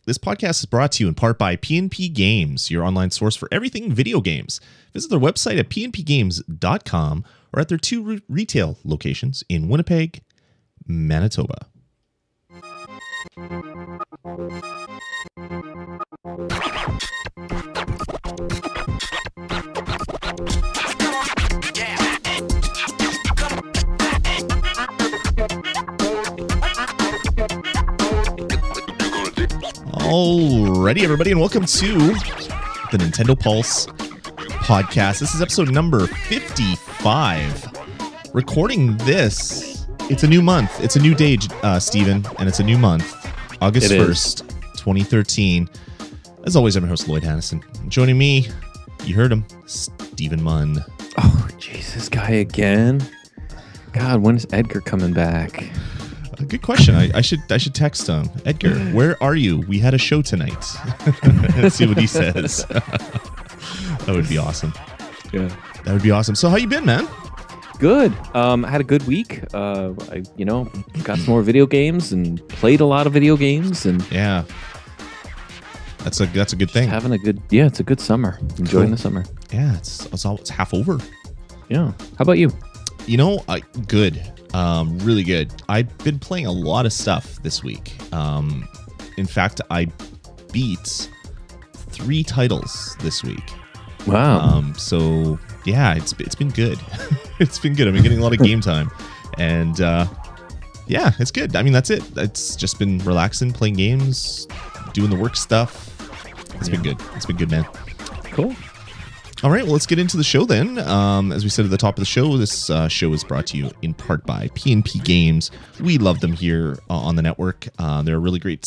This podcast is brought to you in part by P&P Games, your online source for everything video games. Visit their website at pnpgames.com or at their two retail locations in Winnipeg, Manitoba. Alrighty, everybody, and welcome to the Nintendo Pulse podcast. This is episode number 55. Recording this, it's a new month. It's a new day, Steven, and it's a new month. August 1st, 2013. As always, I'm your host, Lloyd Hannison. Joining me, you heard him, Steven Munn. Oh, Jesus, guy again. God, when is Edgar coming back? Good question. I should text him. Edgar, where are you? We had a show tonight. Let's see what he says. That would be awesome. Yeah, that would be awesome. So how you been, man? Good. I had a good week. I got some more video games and played a lot of video games, and yeah, that's a good thing. It's a good summer. Enjoying the summer. Yeah, it's half over. Yeah. How about you? Good. Really good. I've been playing a lot of stuff this week. In fact, I beat 3 titles this week. Wow. So yeah, it's been good. It's been good. I've been getting a lot of game time, and yeah, it's good. I mean, that's it. It's just been relaxing, playing games, doing the work stuff. It's been good. It's been good, man. Cool. All right, well, let's get into the show then. As we said at the top of the show, this show is brought to you in part by P&P Games. We love them here on the network. They're a really great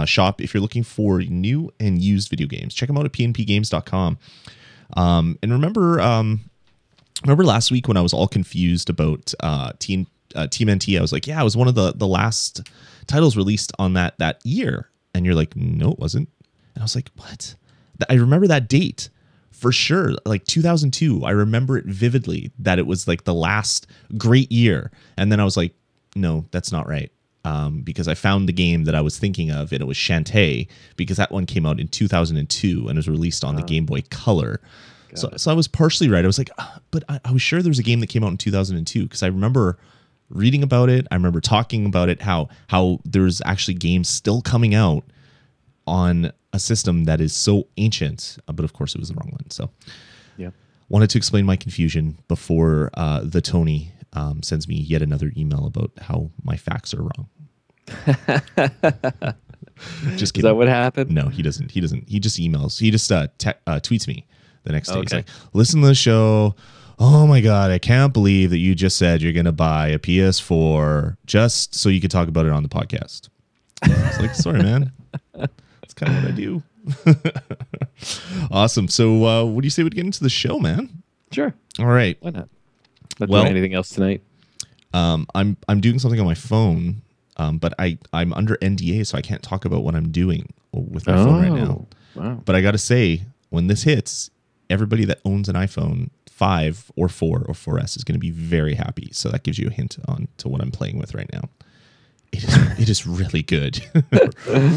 shop if you're looking for new and used video games. Check them out at pnpgames.com. And remember last week when I was all confused about Team NT, I was like, yeah, it was one of the last titles released on that year. And you're like, no, it wasn't. And I was like, what? I remember that date. For sure, like 2002, I remember it vividly that it was like the last great year. And then I was like, no, that's not right. Because I found the game that I was thinking of, and it was Shantae, because that one came out in 2002 and was released on the Game Boy Color. So I was partially right. I was like, but I was sure there was a game that came out in 2002 because I remember reading about it. I remember talking about it, how there's actually games still coming out on a system that is so ancient, but of course it was the wrong one. So yeah, wanted to explain my confusion before the Tony sends me yet another email about how my facts are wrong. Just kidding. Is that what happened? No, he doesn't. He just emails. He just tweets me the next day. Okay. He's like, listen to the show. Oh my God, I can't believe that you just said you're going to buy a PS4 just so you could talk about it on the podcast. I was like, sorry, man. That's kind of what I do. Awesome. So what do you say we get into the show, man? Sure. All right. Why not? Not doing anything else tonight? I'm doing something on my phone, but I'm under NDA, so I can't talk about what I'm doing with my phone right now. Wow. But I got to say, when this hits, everybody that owns an iPhone 5 or 4 or 4S is going to be very happy. So that gives you a hint on to what I'm playing with right now. It is really good.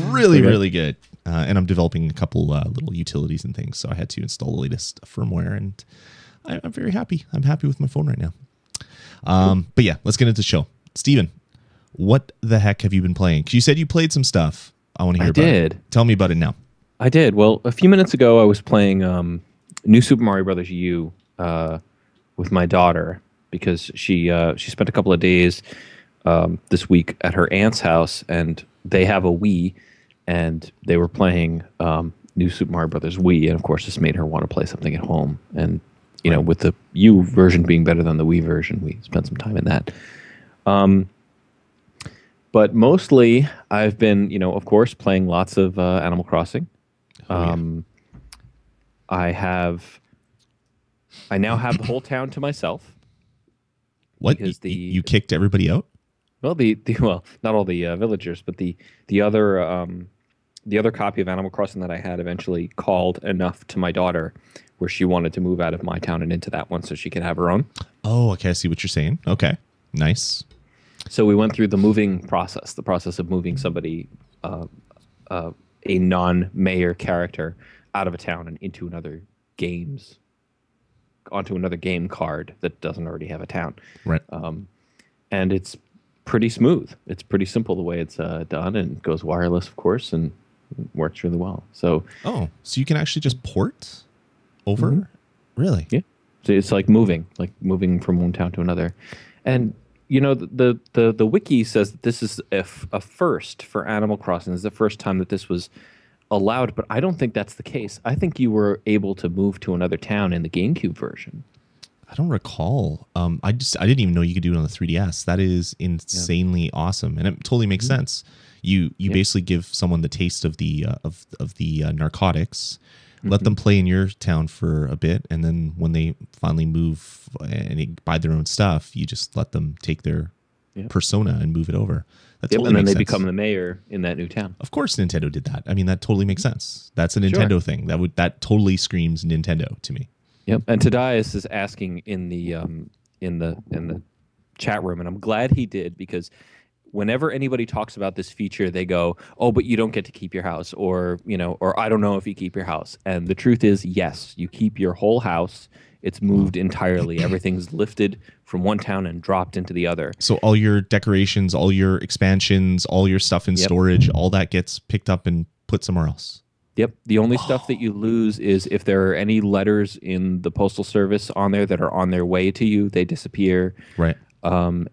really good. And I'm developing a couple little utilities and things, so I had to install the latest firmware, and I'm very happy. I'm happy with my phone right now. But yeah, let's get into the show. Steven, what the heck have you been playing? 'Cause you said you played some stuff. I want to hear about it. Tell me about it now. I did. Well, a few minutes ago, I was playing New Super Mario Brothers U with my daughter because she spent a couple of days this week at her aunt's house, and they have a Wii, and they were playing New Super Mario Brothers Wii, and of course this made her want to play something at home. And you know, with the U version being better than the Wii version, we spent some time in that. But mostly I've been, of course, playing lots of Animal Crossing. I now have the whole town to myself. What? You kicked everybody out? Well, well, not all the villagers, but the other copy of Animal Crossing that I had eventually called enough to my daughter where she wanted to move out of my town and into that one so she could have her own. Oh, okay. I see what you're saying. Okay. Nice. So we went through the moving process, the process of moving somebody a non-mayor character out of a town and into another onto another game card that doesn't already have a town. Right. And it's pretty smooth. It's pretty simple the way it's done, and it goes wireless, of course, and it works really well. So you can actually just port over? Mm-hmm. Really? Yeah. So it's like moving from one town to another. And the wiki says that this is a first for Animal Crossing. This is the first time that this was allowed, but I don't think that's the case. I think you were able to move to another town in the GameCube version. I don't recall. I didn't even know you could do it on the 3DS. That is insanely awesome, and it totally makes sense. You basically give someone the taste of the narcotics, let them play in your town for a bit, and then when they finally move and buy their own stuff, you just let them take their persona and move it over. That totally and then makes they sense. become the mayor in that new town. Of course, Nintendo did that. I mean, that totally makes sense. That's a Nintendo thing. That totally screams Nintendo to me. Yep. And Tadias is asking in the chat room, and I'm glad he did, because whenever anybody talks about this feature, they go, "Oh, but you don't get to keep your house," or I don't know if you keep your house. And the truth is, yes, you keep your whole house. It's moved entirely. Everything's lifted from one town and dropped into the other. So all your decorations, all your expansions, all your stuff in storage, all that gets picked up and put somewhere else. Yep. The only stuff that you lose is if there are any letters in the postal service on there that are on their way to you, they disappear. Right.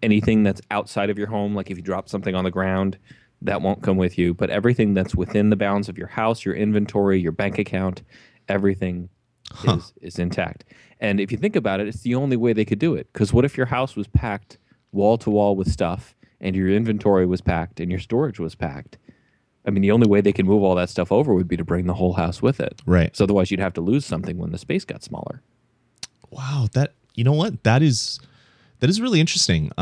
Anything that's outside of your home, like if you drop something on the ground, that won't come with you. But everything that's within the bounds of your house, your inventory, your bank account, everything is intact. And if you think about it, it's the only way they could do it. Because what if your house was packed wall to wall with stuff, and your inventory was packed, and your storage was packed? I mean, the only way they could move all that stuff over would be to bring the whole house with it. Right. So otherwise, you'd have to lose something when the space got smaller. Wow. You know what? That is really interesting.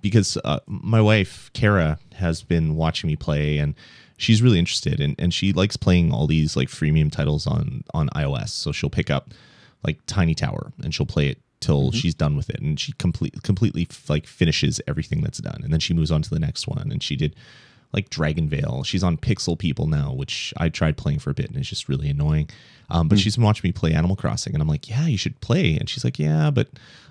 Because my wife, Kara, has been watching me play, and she's really interested, and she likes playing all these like freemium titles on iOS. So she'll pick up like Tiny Tower and she'll play it till she's done with it, and she completely like finishes everything that's done, and then she moves on to the next one. And she did like Dragon Vale. She's on Pixel People now, which I tried playing for a bit and it's just really annoying. But she's been watching me play Animal Crossing, and I'm like, yeah, you should play. And she's like, yeah, but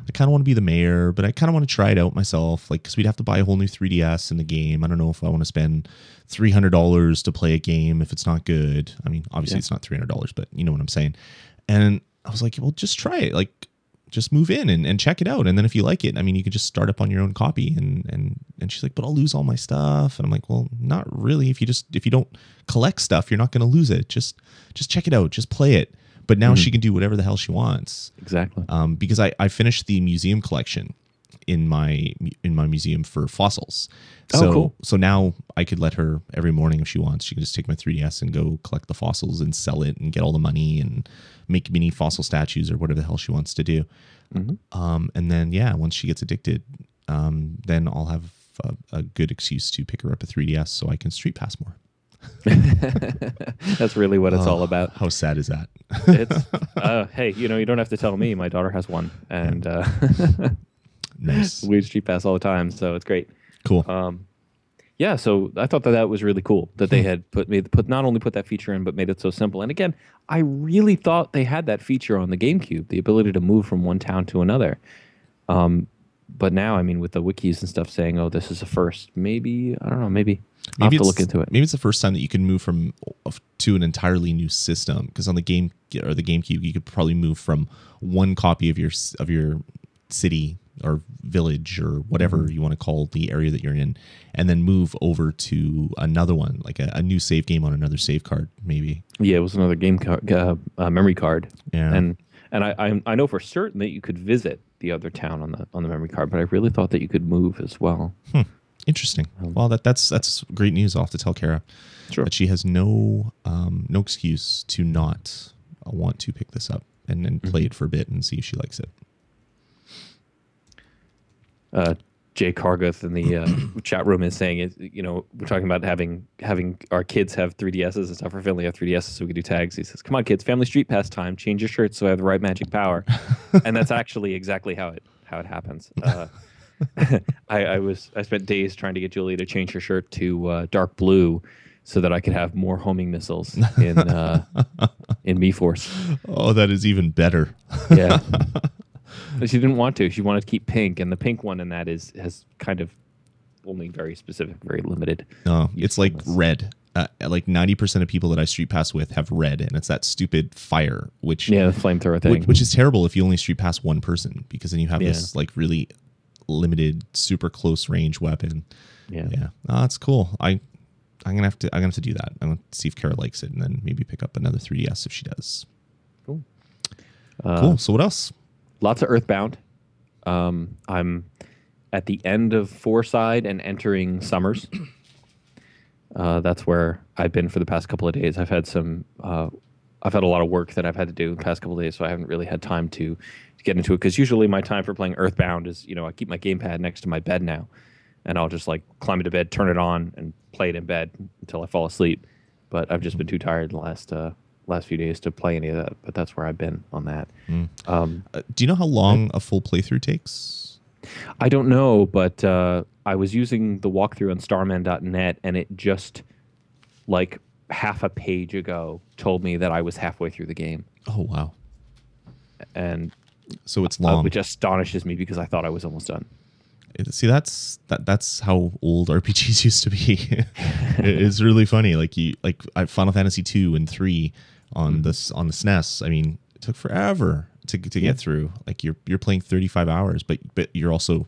I kind of want to be the mayor, but I kind of want to try it out myself, like, because we'd have to buy a whole new 3DS in the game. I don't know if I want to spend $300 to play a game if it's not good. I mean, obviously it's not $300, but you know what I'm saying. And I was like, well, just try it. Like, just move in and check it out. And then if you like it, I mean, you could just start up on your own copy. And she's like, but I'll lose all my stuff. And I'm like, well, not really. If you don't collect stuff, you're not going to lose it. Just check it out. Just play it. But now she can do whatever the hell she wants. Exactly. Because I finished the museum collection in my museum for fossils. So cool. So now I could let her every morning if she wants. She can just take my 3DS and go collect the fossils and sell it and get all the money and make mini fossil statues or whatever the hell she wants to do. And then once she gets addicted, then I'll have a good excuse to pick her up a 3DS so I can street pass more. That's really what it's all about. How sad is that? It's hey, you don't have to tell me. My daughter has one, and nice. We street pass all the time, so it's great. Cool. So I thought that was really cool that they had not only put that feature in, but made it so simple. And again, I really thought they had that feature on the GameCube, the ability to move from one town to another. But now, I mean, with the wikis and stuff saying, "Oh, this is a first," maybe I don't know. Maybe I'll have to look into it. Maybe it's the first time that you can move to an entirely new system. Because on the GameCube, you could probably move from one copy of your city or village or whatever you want to call the area that you're in, and then move over to another one, like a new save game on another save card, maybe. Yeah, it was another game memory card. Yeah, and I know for certain that you could visit the other town on the memory card, but I really thought that you could move as well. Interesting. Well, that's great news. I'll have to tell Kara that she has no excuse to not want to pick this up and play it for a bit and see if she likes it. Jay Carguth in the chat room is saying, we're talking about having our kids have 3DSs and stuff. Our family have 3DSs so we can do tags. He says, "Come on, kids, family street pass time. Change your shirts so I have the right magic power." And that's actually exactly how it happens. I spent days trying to get Julie to change her shirt to dark blue so that I could have more homing missiles in MiiForce. Oh, that is even better. Yeah. But she didn't want to. She wanted to keep pink, and the pink one in that has kind of only very specific, very limited. No, it's like red. Like 90% of people that I street pass with have red, and it's that stupid fire, which the flamethrower thing, which is terrible if you only street pass one person, because then you have this like really limited, super close range weapon. Yeah. Oh, that's cool. I'm gonna have to do that. I'm gonna see if Kara likes it, and then maybe pick up another 3DS if she does. Cool. Cool. So what else? Lots of Earthbound. I'm at the end of Fourside and entering Summers. That's where I've been for the past couple of days. I've had a lot of work that I've had to do the past couple of days, so I haven't really had time to get into it. Because usually my time for playing Earthbound is, I keep my gamepad next to my bed now, and I'll just like climb into bed, turn it on, and play it in bed until I fall asleep. But I've just been too tired the last few days to play any of that. But that's where I've been on that. Do you know how long a full playthrough takes? I don't know, but I was using the walkthrough on starman.net, and it just like half a page ago told me that I was halfway through the game. Oh, wow. And so it's long. Which astonishes me because I thought I was almost done. See, that's how old RPGs used to be. It's really funny. Like Final Fantasy 2 and 3 on the SNES. I mean, it took forever to get through. Like you're playing 35 hours, but you're also,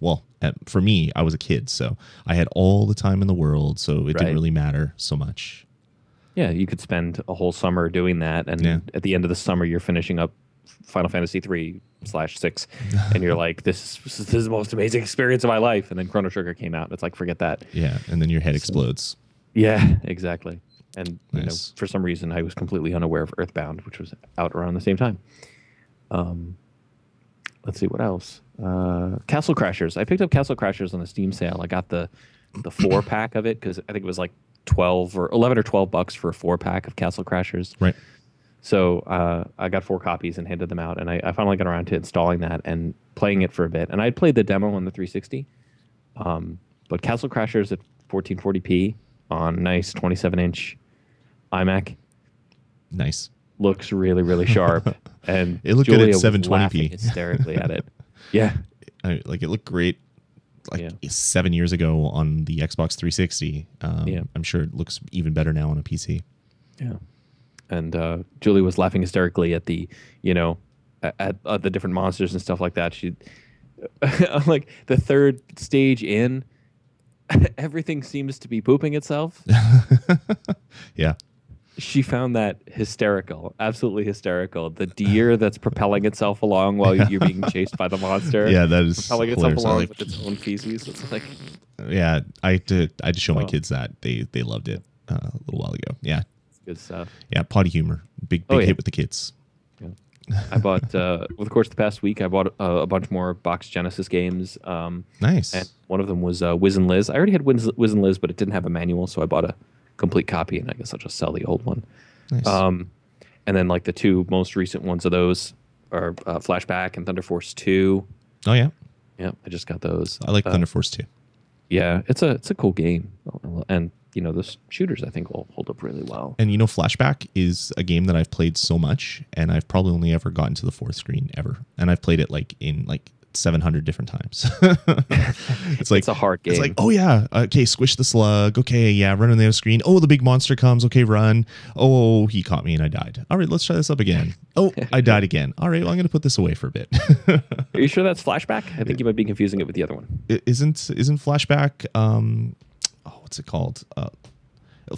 for me, I was a kid, so I had all the time in the world, so it didn't really matter so much. Yeah, you could spend a whole summer doing that, and at the end of the summer, you're finishing up Final Fantasy 3/6, and you're like, this is the most amazing experience of my life. And then Chrono Trigger came out, and it's like, forget that. Yeah, and then your head explodes. Yeah, exactly. And nice. For some reason, I was completely unaware of Earthbound, which was out around the same time. Let's see what else. Castle Crashers. I picked up Castle Crashers on the Steam sale. I got the 4-pack of it because I think it was like $11 or $12 for a 4-pack of Castle Crashers. Right. So I got 4 copies and handed them out, and I finally got around to installing that and playing it for a bit. And I played the demo on the 360, but Castle Crashers at 1440p on nice 27-inch iMac. Nice. Looks really, really sharp. And it looked Julia good at 720p. Hysterically at it. Yeah. It looked great. 7 years ago on the Xbox 360. I'm sure it looks even better now on a PC. Yeah. And Julie was laughing hysterically at the, at the different monsters and stuff like that. She, like the third stage in, everything seems to be pooping itself. Yeah. She found that hysterical, absolutely hysterical. The deer that's propelling itself along while you're being chased by the monster. Yeah, that is propelling itself along with its own feces. It's like, yeah, I had to show my kids that they loved it a little while ago. Yeah, good stuff. Yeah, potty humor, big hit with the kids. Yeah. I bought, of course, the past week I bought a bunch more Box Genesis games. Nice. And one of them was Wiz and Liz. I already had Wiz and Liz, but it didn't have a manual, so I bought a complete copy, and I guess I'll just sell the old one. Nice. And then like the 2 most recent ones of those are Flashback and Thunder Force 2. Oh yeah. Yeah, I just got those. I like Thunder Force 2. Yeah, it's a cool game, and the shooters I think will hold up really well. And Flashback is a game that I've played so much, and I've probably only ever gotten to the 4th screen ever, and I've played it in 700 different times. It's a hard game. It's like, oh yeah, okay, squish the slug. Okay, yeah, run on the other screen. Oh, the big monster comes. Okay, run. Oh, he caught me and I died. All right, let's try this up again. Oh, I died again. All right, well, I'm gonna put this away for a bit. Are you sure that's Flashback? I think you might be confusing it with the other one. Isn't Flashback? What's it called?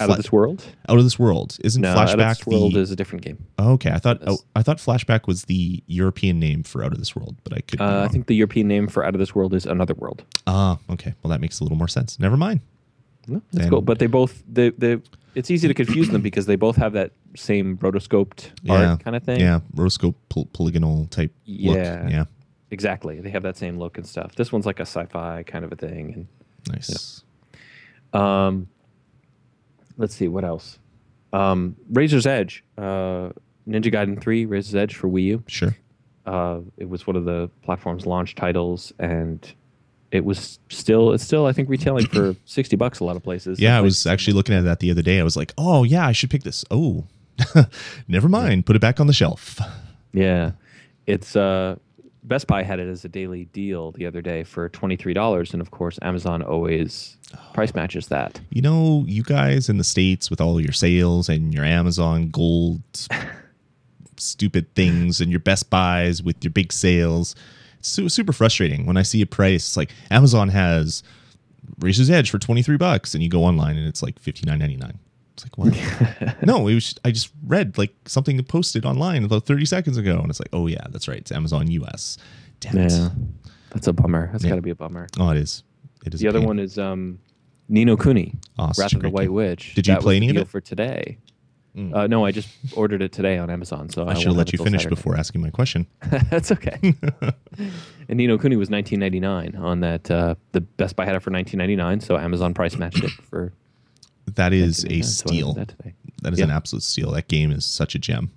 Out of This World? Out of This World. Isn't Flashback Out of This World is a different game. Oh, okay, I thought Flashback was the European name for Out of This World, but I could be wrong. I think the European name for Out of This World is Another World. Ah, okay. Well, that makes a little more sense. Never mind. No, that's cool. But they both it's easy to confuse them because they both have that same rotoscoped art kind of thing. Yeah, rotoscope polygonal type look. Yeah, exactly. They have that same look and stuff. This one's like a sci-fi kind of a thing. And nice. Let's see, what else? Razor's Edge. Ninja Gaiden 3, Razor's Edge for Wii U. Sure. It was one of the platform's launch titles, and it's still I think retailing for $60 a lot of places. Yeah, I was actually looking at that the other day. I was like, oh yeah, I should pick this. Oh, never mind. Put it back on the shelf. Yeah, it's Best Buy had it as a daily deal the other day for $23, and of course Amazon always price matches that. You know, you guys in the States with all your sales and your Amazon Gold stupid things and your Best Buys with your big sales. It's super frustrating when I see a price like Amazon has Razor's Edge for $23 and you go online and it's like $59.99. It's like, what? No, I just read like something posted online about 30 seconds ago and it's like, oh yeah, that's right. It's Amazon US. Damn it. Yeah, that's a bummer. That's got to be a bummer. Oh, it is. It is. The other one is Ni no Kuni, Wrath of the White Witch. Did you play any of it? For today. No, I just ordered it today on Amazon. So I should have let you finish before asking my question. That's okay. And Ni no Kuni was $19.99 on that. The Best Buy had it for $19.99, so Amazon price matched it for. That is a steal. That is an absolute steal. That game is such a gem.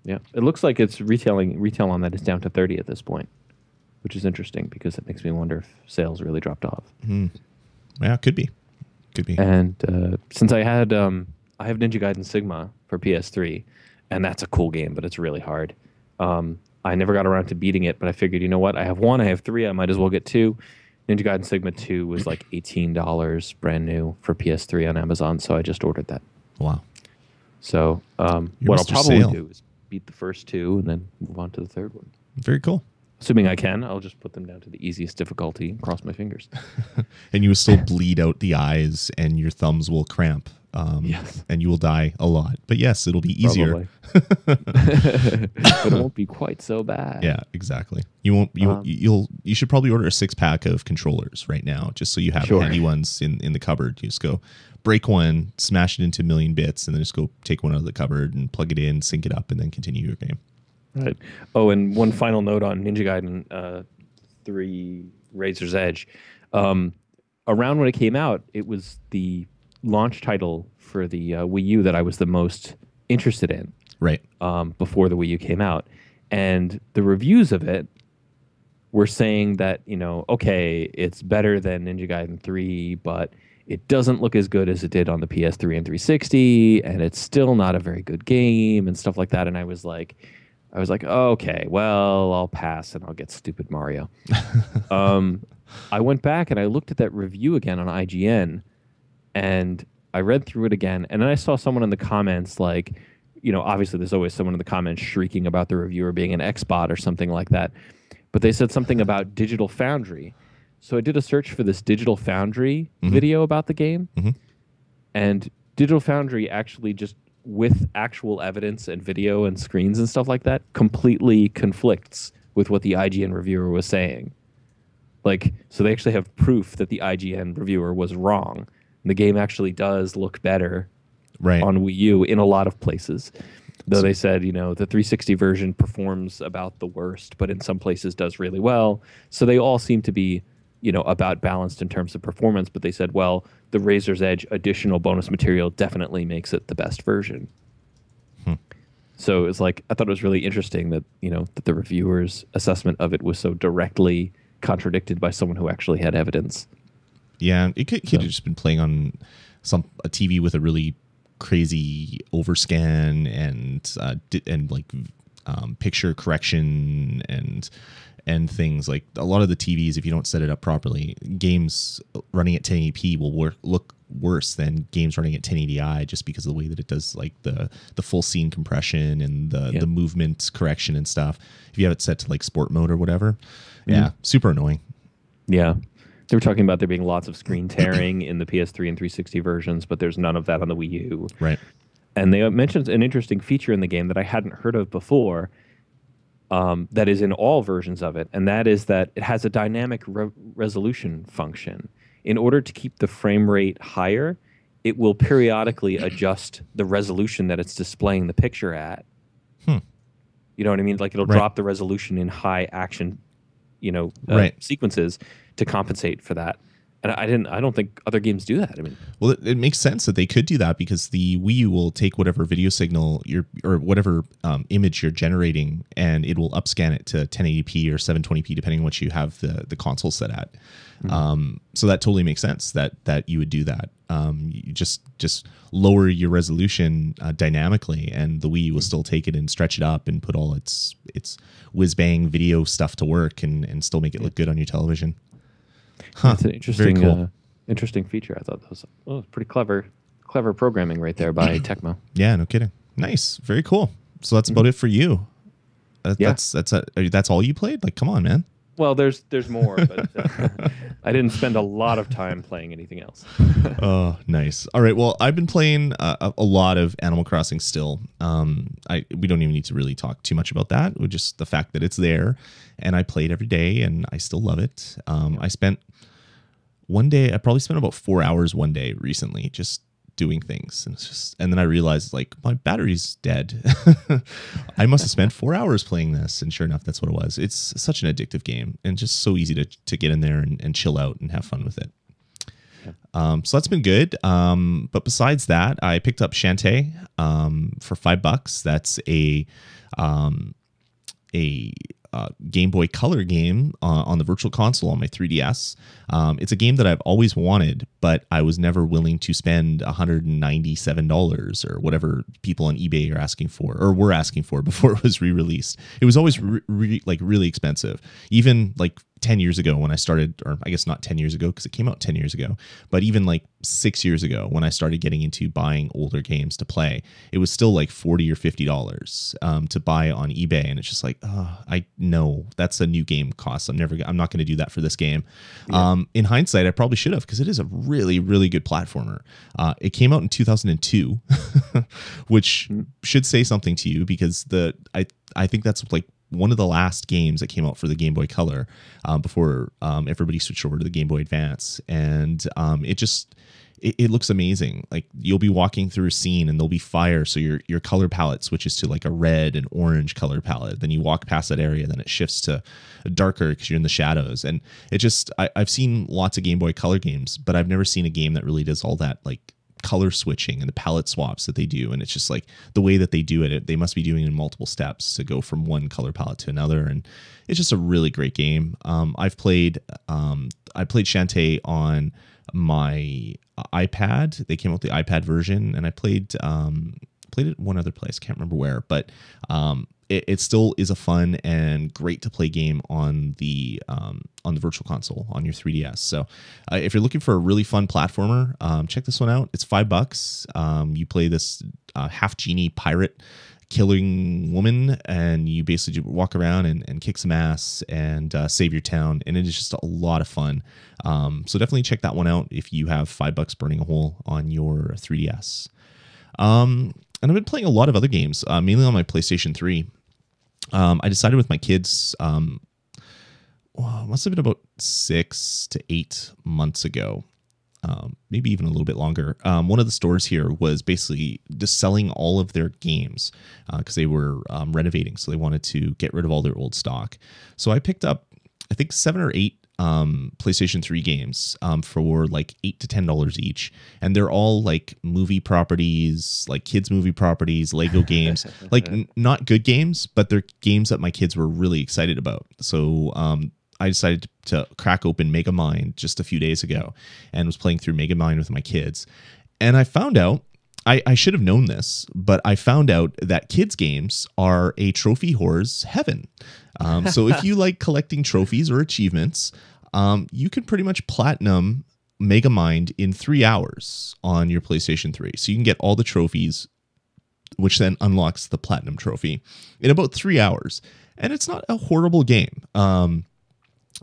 Yeah, it looks like it's retail on that is down to 30 at this point, which is interesting because it makes me wonder if sales really dropped off. Yeah, could be. And since I have Ninja Gaiden Sigma for PS3, and that's a cool game, but it's really hard. I never got around to beating it, but I figured, you know what? I have one, I have three, I might as well get two. Ninja Gaiden Sigma 2 was like $18 brand new for PS3 on Amazon, so I just ordered that. Wow. So what I'll probably do is beat the first two and then move on to the third one. Very cool. Assuming I can, I'll just put them down to the easiest difficulty and cross my fingers. And you will still bleed out the eyes and your thumbs will cramp. Yes. And you will die a lot. But yes, it'll be easier. But it won't be quite so bad. Yeah, exactly. You should probably order a 6-pack of controllers right now, just so you have handy ones in the cupboard. You just go break one, smash it into a million bits, and then just go take one out of the cupboard and plug it in, sync it up, and then continue your game. Right. Oh, and one final note on Ninja Gaiden 3 Razor's Edge. Around when it came out, it was the launch title for the Wii U that I was the most interested in. Right. Before the Wii U came out. And the reviews of it were saying that, okay, it's better than Ninja Gaiden 3, but it doesn't look as good as it did on the PS3 and 360, and it's still not a very good game and stuff like that. And I was like, okay, well, I'll pass and I'll get Stupid Mario. I went back and I looked at that review again on IGN, and I read through it again, and then I saw someone in the comments like, obviously there's always someone in the comments shrieking about the reviewer being an Xbot or something like that. But they said something about Digital Foundry. So I did a search for this Digital Foundry video about the game. And Digital Foundry actually just, with actual evidence and video and screens and stuff like that, completely conflicts with what the IGN reviewer was saying. So they actually have proof that the IGN reviewer was wrong. The game actually does look better on Wii U in a lot of places. Though they said, the 360 version performs about the worst, but in some places does really well. So they all seem to be, about balanced in terms of performance. But they said, well, the Razor's Edge additional bonus material definitely makes it the best version. So it's like, I thought it was really interesting that, that the reviewer's assessment of it was so directly contradicted by someone who actually had evidence. Yeah, it could have just been playing on a TV with a really crazy overscan and picture correction and things like a lot of the TVs. If you don't set it up properly, games running at 1080p will look worse than games running at 1080i just because of the way that it does like the full scene compression and the movement correction and stuff. If you have it set to like sport mode or whatever, super annoying. Yeah. They were talking about there being lots of screen tearing in the PS3 and 360 versions, but there's none of that on the Wii U. Right. And they mentioned an interesting feature in the game that I hadn't heard of before, that is in all versions of it, and that is that it has a dynamic resolution function. In order to keep the frame rate higher, it will periodically adjust the resolution that it's displaying the picture at. You know what I mean? Like it'll drop the resolution in high action, sequences to compensate for that. And I don't think other games do that. I mean, well, it makes sense that they could do that because the Wii U will take whatever video signal or whatever image you're generating, and it will upscan it to 1080p or 720p depending on what you have the console set at. So that totally makes sense that you would do that. You just lower your resolution dynamically, and the Wii U will still take it and stretch it up and put all its whiz bang video stuff to work and still make it look good on your television. That's an interesting, very cool. Interesting feature. I thought that was pretty clever programming right there by Tecmo. Yeah, no kidding. Nice, very cool. So that's about it for you. Yeah. That's all you played? Like, come on, man. Well, there's more, but I didn't spend a lot of time playing anything else. Oh, nice. All right. Well, I've been playing a lot of Animal Crossing still. We don't even need to really talk too much about that. Just the fact that it's there, and I play it every day, and I still love it. I probably spent about 4 hours one day recently just doing things, and then I realized, like, my battery's dead. I must have spent 4 hours playing this, and sure enough, that's what it was. It's such an addictive game and just so easy to get in there and chill out and have fun with it. So that's been good. But besides that, I picked up Shantae for $5. That's a Game Boy Color game on the Virtual Console on my 3DS. It's a game that I've always wanted, but I was never willing to spend $197 or whatever people on eBay are asking for, or were asking for before it was re-released. It was always really expensive. Even like 10 years ago when I started, or I guess not 10 years ago because it came out 10 years ago, but even like 6 years ago when I started getting into buying older games to play, it was still like $40 or $50 to buy on eBay. And it's just like, I know that's a new game cost. I'm not going to do that for this game. Yeah. In hindsight, I probably should have, because it is a really, really good platformer. It came out in 2002, which should say something to you, because I think that's like one of the last games that came out for the Game Boy Color before everybody switched over to the Game Boy Advance. And it looks amazing. Like, you'll be walking through a scene and there'll be fire, so your color palette switches to like a red and orange color palette. Then you walk past that area, then it shifts to darker because you're in the shadows. And it just, I've seen lots of Game Boy Color games, but I've never seen a game that really does all that, like color switching and the palette swaps that they do. And it's just like the way that they do it, they must be doing it in multiple steps to go from one color palette to another. And it's just a really great game. I played Shantae on my iPad. They came out with the iPad version, and I played it one other place. Can't remember where, but it still is a fun and great to play game on the Virtual Console on your 3DS. So if you're looking for a really fun platformer, check this one out. It's $5. You play this half genie pirate killing woman, and you basically walk around and kick some ass and save your town, and it is just a lot of fun. So definitely check that one out if you have $5 burning a hole on your 3DS. And I've been playing a lot of other games, mainly on my PlayStation 3. I decided with my kids, must have been about 6 to 8 months ago, maybe even a little bit longer. One of the stores here was basically just selling all of their games because they were renovating, so they wanted to get rid of all their old stock. So I picked up, I think, 7 or 8 PlayStation 3 games for like $8 to $10 each, and they're all like movie properties, like kids movie properties, Lego games, like not good games, but they're games that my kids were really excited about. So I decided to crack open Megamind just a few days ago and was playing through Megamind with my kids, and I found out, I should have known this, but I found out that kids games are a trophy whore's heaven. So if you like collecting trophies or achievements, you can pretty much platinum Megamind in 3 hours on your PlayStation 3. So you can get all the trophies, which then unlocks the platinum trophy in about 3 hours. And it's not a horrible game.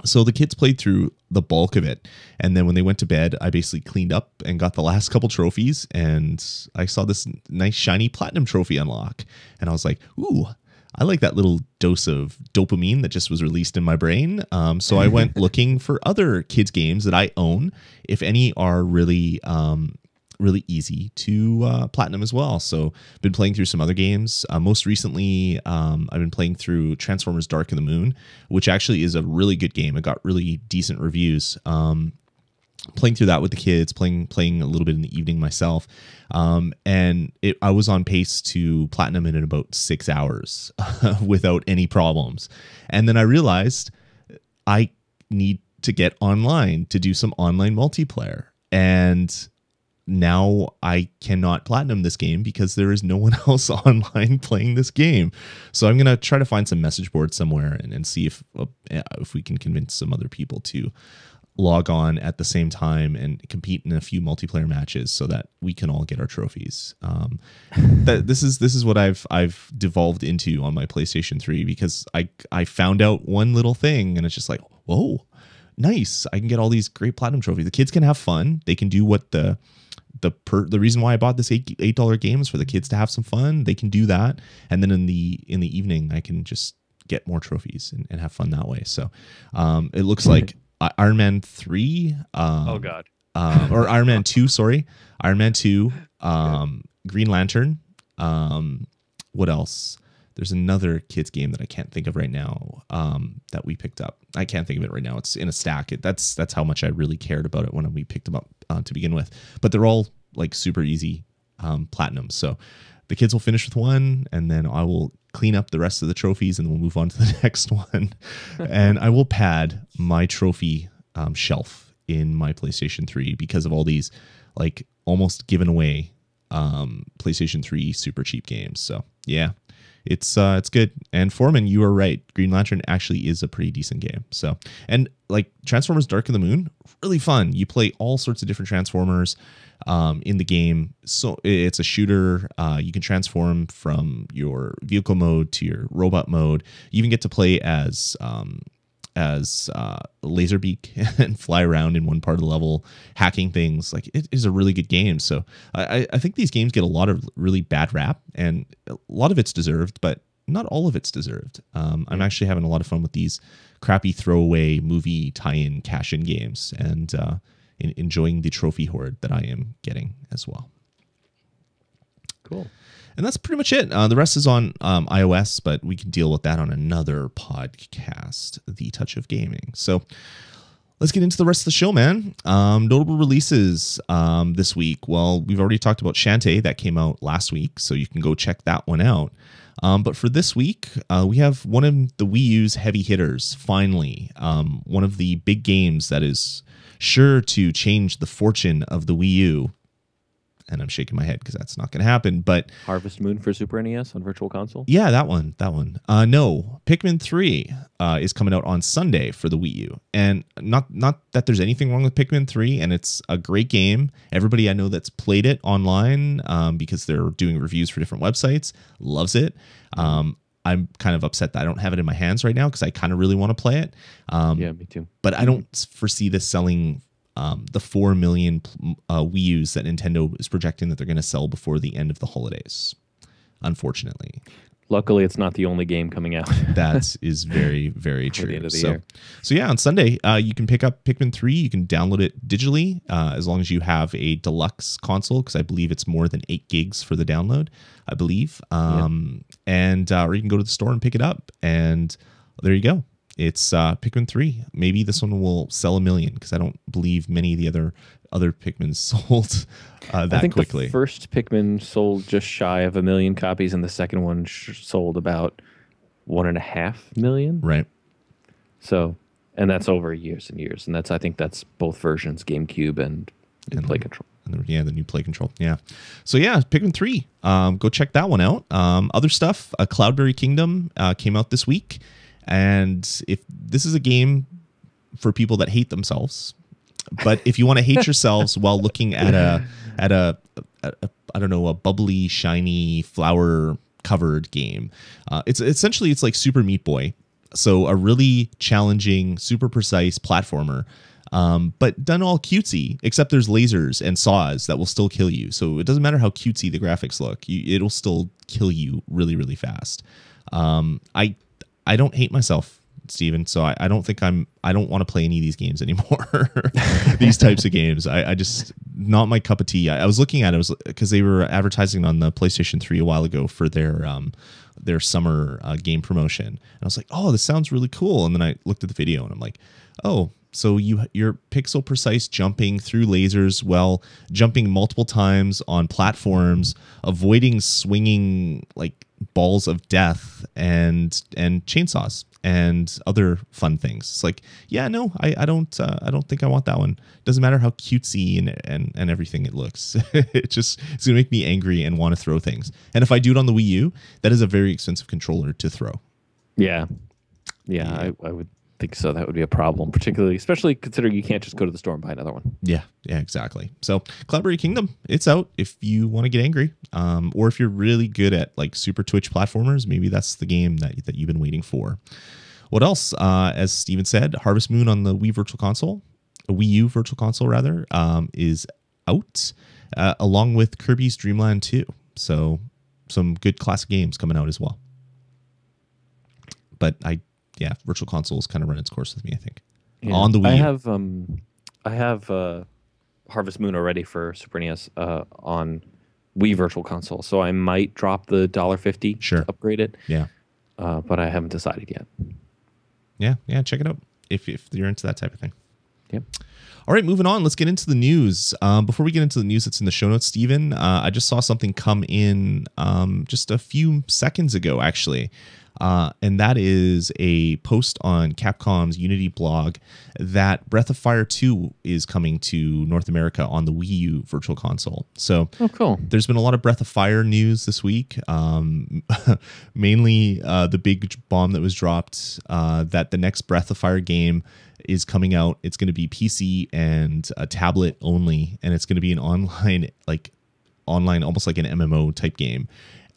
So the kids played through the bulk of it, and then when they went to bed, I basically cleaned up and got the last couple trophies, and I saw this nice shiny platinum trophy unlock, and I was like, ooh, I like that little dose of dopamine that just was released in my brain. So I went looking for other kids games that I own, if any are really easy to platinum as well. So been playing through some other games. Most recently, I've been playing through Transformers Dark of the Moon, which actually is a really good game. It got really decent reviews. playing through that with the kids, playing a little bit in the evening myself. I was on pace to platinum it in about 6 hours without any problems. And then I realized I need to get online to do some online multiplayer. And now I cannot platinum this game because there is no one else online playing this game. So I'm going to try to find some message board somewhere and see if we can convince some other people to log on at the same time and compete in a few multiplayer matches so that we can all get our trophies. This is what I've devolved into on my PlayStation 3 because I found out one little thing and it's just like, whoa, nice. I can get all these great platinum trophies. The kids can have fun. They can do what the reason why I bought this $8 game is for the kids to have some fun. They can do that. And then in the evening, I can just get more trophies and have fun that way. So it looks like Iron Man 3. Oh God. Or Iron Man 2, sorry. Iron Man 2, Green Lantern. What else? There's another kids game that I can't think of right now that we picked up. I can't think of it right now. It's in a stack. That's how much I really cared about it when we picked them up to begin with. But they're all like super easy platinum. So the kids will finish with one, and then I will clean up the rest of the trophies, and we'll move on to the next one. And I will pad my trophy shelf in my PlayStation 3 because of all these like almost given away PlayStation 3 super cheap games. So yeah. It's good. And Foreman, you are right. Green Lantern actually is a pretty decent game. So, and like Transformers Dark of the Moon, really fun. You play all sorts of different Transformers in the game. So it's a shooter. You can transform from your vehicle mode to your robot mode. You even get to play as Laserbeak and fly around in one part of the level, hacking things. Like, it is a really good game. So I think these games get a lot of really bad rap, and a lot of it's deserved, but not all of it's deserved. I'm actually having a lot of fun with these crappy throwaway movie tie-in cash-in games, and enjoying the trophy hoard that I am getting as well. Cool. And that's pretty much it. The rest is on iOS, but we can deal with that on another podcast, The Touch of Gaming. So let's get into the rest of the show, man. Notable releases this week. Well, we've already talked about Shantae. That came out last week, so you can go check that one out. But for this week, we have one of the Wii U's heavy hitters, finally. One of the big games that is sure to change the fortune of the Wii U. And I'm shaking my head because that's not going to happen. But Harvest Moon for Super NES on Virtual Console? Yeah, that one. No, Pikmin 3 is coming out on Sunday for the Wii U. And not that there's anything wrong with Pikmin 3, and it's a great game. Everybody I know that's played it online, because they're doing reviews for different websites, loves it. I'm kind of upset that I don't have it in my hands right now because I kind of really want to play it. Yeah, me too. But I don't foresee this selling the 4 million Wii U's that Nintendo is projecting that they're going to sell before the end of the holidays, unfortunately. Luckily, it's not the only game coming out. That is very, very true. The end of the year. So yeah, on Sunday, you can pick up Pikmin 3. You can download it digitally as long as you have a deluxe console, because I believe it's more than 8 gigs for the download, I believe. Or you can go to the store and pick it up. And there you go. It's Pikmin 3. Maybe this one will sell 1 million, because I don't believe many of the other Pikmin sold that I think quickly. The first Pikmin sold just shy of 1 million copies, and the second one sold about 1.5 million. Right. So, and that's over years and years, and I think that's both versions, GameCube and Play Control. The new Play Control. Yeah. So yeah, Pikmin 3. Go check that one out. Other stuff. Cloudberry Kingdom came out this week. And if this is a game for people that hate themselves, but if you want to hate yourselves while looking at a I don't know, a bubbly, shiny, flower covered game, it's essentially like Super Meat Boy. So a really challenging, super precise platformer, but done all cutesy, except there's lasers and saws that will still kill you. So it doesn't matter how cutesy the graphics look, it'll still kill you really, really fast. I don't hate myself, Steven, so I don't think I don't want to play any of these games anymore. These types of games. I just, not my cup of tea. I was looking at it because they were advertising on the PlayStation 3 a while ago for their summer game promotion. And I was like, oh, this sounds really cool. And then I looked at the video and I'm like, oh, So you're pixel precise jumping through lasers while jumping multiple times on platforms, avoiding swinging like balls of death and chainsaws and other fun things. It's like, yeah, no, I don't think I want that one. Doesn't matter how cutesy and everything it looks. It's gonna make me angry and want to throw things. And if I do it on the Wii U, that is a very expensive controller to throw. Yeah. I would think so. That would be a problem, especially considering you can't just go to the store and buy another one. Yeah, exactly. So Collaborate Kingdom, it's out if you want to get angry, or if you're really good at like super Twitch platformers, maybe that's the game that you've been waiting for. What else? As Steven said, Harvest Moon on the Wii Virtual Console, a Wii U Virtual Console rather, is out, along with Kirby's Dream Land 2. So some good classic games coming out as well. But Virtual Console's kind of run its course with me, I think. Yeah. On the Wii U. I have Harvest Moon already for Super NES on Wii Virtual Console, so I might drop the $1.50 to upgrade it. Yeah. But I haven't decided yet. Yeah, check it out if you're into that type of thing. Yep. All right, moving on. Let's get into the news. Before we get into the news that's in the show notes, Steven, I just saw something come in just a few seconds ago, actually. And that is a post on Capcom's Unity blog that Breath of Fire 2 is coming to North America on the Wii U Virtual Console. So cool. There's been a lot of Breath of Fire news this week. Mainly the big bomb that was dropped that the next Breath of Fire game is coming out. It's going to be PC and a tablet only, and it's going to be an online, almost like an MMO type game.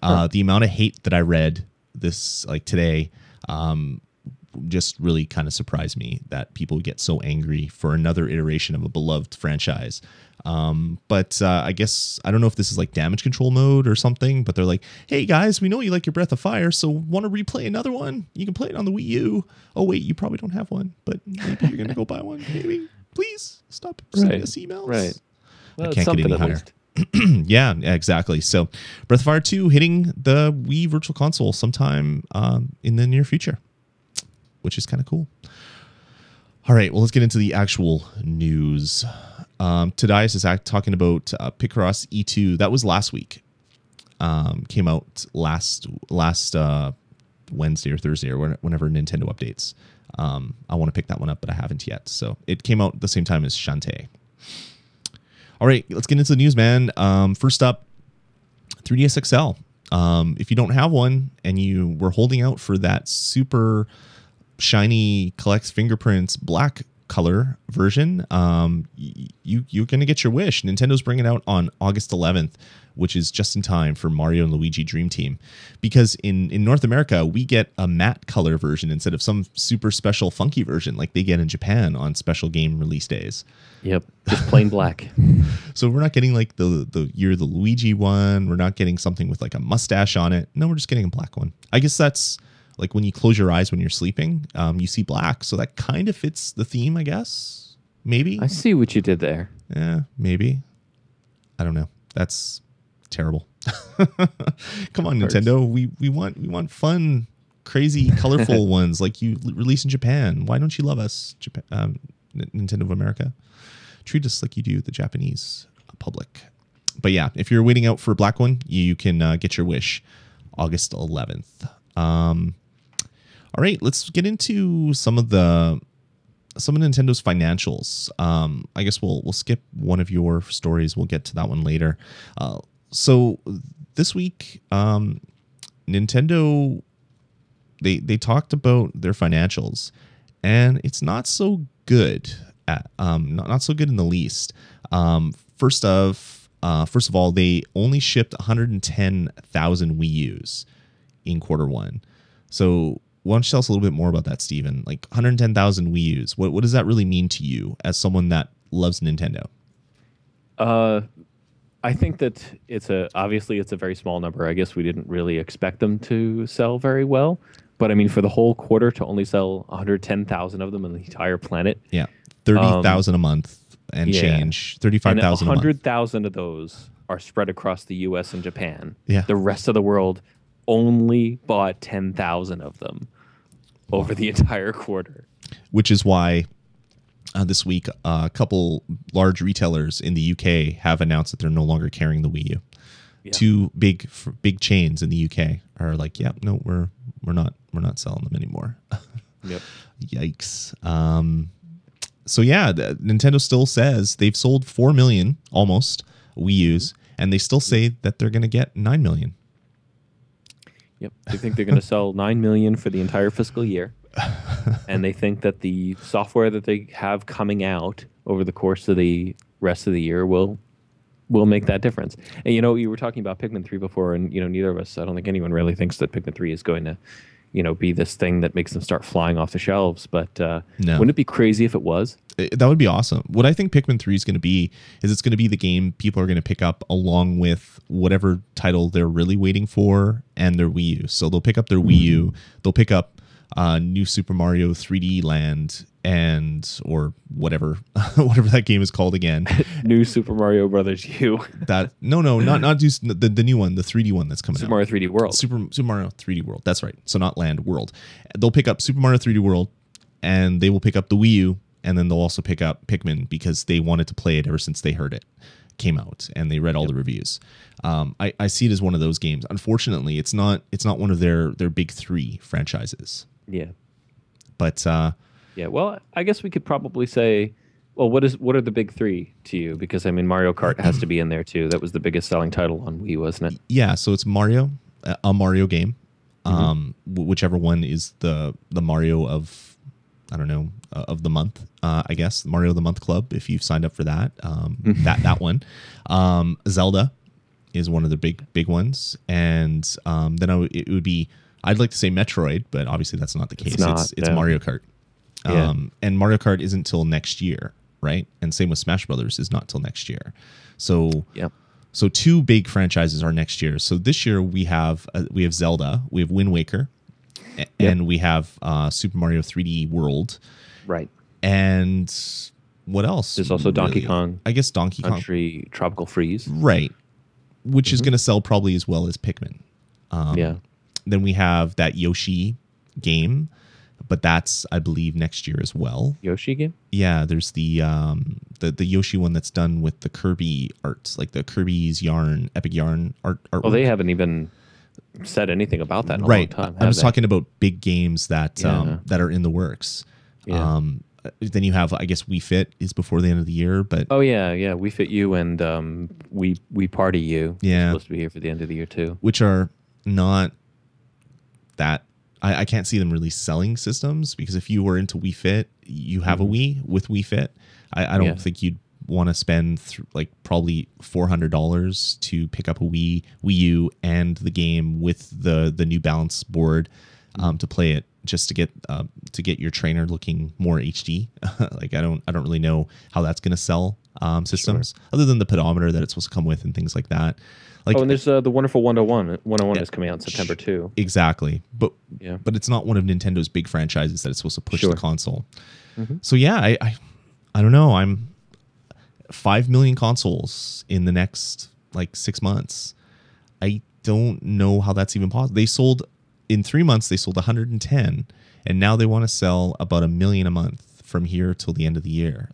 The amount of hate that I read this today just really kind of surprised me that people get so angry for another iteration of a beloved franchise. But I guess I don't know if this is like damage control mode or something, but they're like, hey guys, we know you like your Breath of Fire, so want to replay another one? You can play it on the Wii U. Oh wait, you probably don't have one, but maybe you're gonna go buy one. Maybe please stop sending us emails. Right. Well, I can't get any higher. Yeah, exactly. So Breath of Fire 2 hitting the Wii Virtual Console sometime in the near future, which is kind of cool. All right, well, let's get into the actual news. Tadias is talking about Picross E2. That was last week. Came out last Wednesday or Thursday or whenever Nintendo updates. I want to pick that one up, but I haven't yet. So it came out the same time as Shantae. All right, let's get into the news, man. First up, 3DS XL. If you don't have one and you were holding out for that super shiny collects fingerprints black color version, you're going to get your wish. Nintendo's bringing it out on August 11th, which is just in time for Mario and Luigi Dream Team. Because in North America, we get a matte color version instead of some super special funky version like they get in Japan on special game release days. Yep, just plain black. So we're not getting like the Year the Luigi one. We're not getting something with like a mustache on it. No, we're just getting a black one. I guess that's like when you close your eyes when you're sleeping, you see black. So that kind of fits the theme, I guess. Maybe. I see what you did there. Yeah, maybe. I don't know. That's terrible. Come on, Nintendo. We want fun, crazy, colorful ones like you release in Japan. Why don't you love us, Japan, Nintendo of America? Treat us like you do the Japanese public. But yeah, if you're waiting out for a black one, you can get your wish August 11th. All right, let's get into some of Nintendo's financials. I guess we'll skip one of your stories. We'll get to that one later. So this week, Nintendo they talked about their financials, and it's not so good. Not so good in the least. First of all, they only shipped 110,000 Wii U's in quarter one. So why don't you tell us a little bit more about that, Steven? Like 110,000 Wii U's. What does that really mean to you as someone that loves Nintendo? I think that obviously it's a very small number. I guess we didn't really expect them to sell very well. But I mean, for the whole quarter to only sell 110,000 of them on the entire planet. Yeah. 30,000 a month and change. 35,000 a month. 100,000 of those are spread across the US and Japan. Yeah. The rest of the world only bought 10,000 of them over the entire quarter. Which is why this week, a couple large retailers in the UK have announced that they're no longer carrying the Wii U. Yeah. Two big chains in the UK are like, yeah, no, we're not selling them anymore. Yep. Yikes. So yeah, Nintendo still says they've sold 4 million almost Wii U's, and they still say that they're going to get 9 million. Yep. They think they're going to sell 9 million for the entire fiscal year. And they think that the software that they have coming out over the course of the rest of the year will make that difference. And you were talking about Pikmin 3 before, and neither of us, I don't think anyone really thinks that Pikmin 3 is going to be this thing that makes them start flying off the shelves. But no. Wouldn't it be crazy if it was? That would be awesome. What I think Pikmin 3 is going to be is it's going to be the game people are going to pick up along with whatever title they're really waiting for and their Wii U. So they'll pick up their Wii U, they'll pick up New Super Mario 3D Land or whatever that game is called again. New Super Mario Brothers U. Not the new one, the 3D one that's coming out. Super Mario 3D World. Super Mario 3D World. That's right. So not Land, World. They'll pick up Super Mario 3D World, and they will pick up the Wii U, and then they'll also pick up Pikmin because they wanted to play it ever since they heard it came out and they read all the reviews. I see it as one of those games. Unfortunately, it's not one of their big three franchises. Yeah. But yeah, well, I guess we could probably say, well, what are the big three to you? Because Mario Kart has to be in there too. That was the biggest selling title on Wii, wasn't it? Yeah, so it's Mario, a Mario game. Whichever one is the Mario of, I don't know, of the month, I guess. Mario of the Month Club, if you've signed up for that. that one. Zelda is one of the big ones. And then it would be, I'd like to say Metroid, but obviously that's not the case. It's Mario Kart. And Mario Kart isn't till next year, right? And same with Smash Brothers is not till next year. So so two big franchises are next year. So this year we have Zelda, we have Wind Waker, and we have Super Mario 3D World. Right. And what else? There's also Donkey Kong. I guess Donkey Country Tropical Freeze. Right. Which is going to sell probably as well as Pikmin. Then we have that Yoshi game, but that's, I believe, next year as well. Yoshi game? Yeah, there's the Yoshi one that's done with the Kirby art, like the Kirby's Yarn, Epic Yarn art. Well, they haven't even said anything about that in a long time. I was talking about big games that are in the works. Yeah. Then you have, I guess, Wii Fit is before the end of the year, but Wii Fit U and Wii Party U. Yeah, supposed to be here for the end of the year too. Which are not that. I can't see them really selling systems because if you were into Wii Fit, you have a Wii with Wii Fit. I don't think you'd want to spend probably $400 to pick up a Wii U and the game with the New Balance board to play it, just to get your trainer looking more HD. I don't really know how that's going to sell systems other than the pedometer that it's supposed to come with and things like that. And there's the Wonderful 101. 101 is coming out in September too. Exactly, but it's not one of Nintendo's big franchises that it's supposed to push the console. So I don't know. I'm 5 million consoles in the next 6 months. I don't know how that's even possible. They sold in 3 months. They sold 110, and now they want to sell about 1 million a month from here till the end of the year.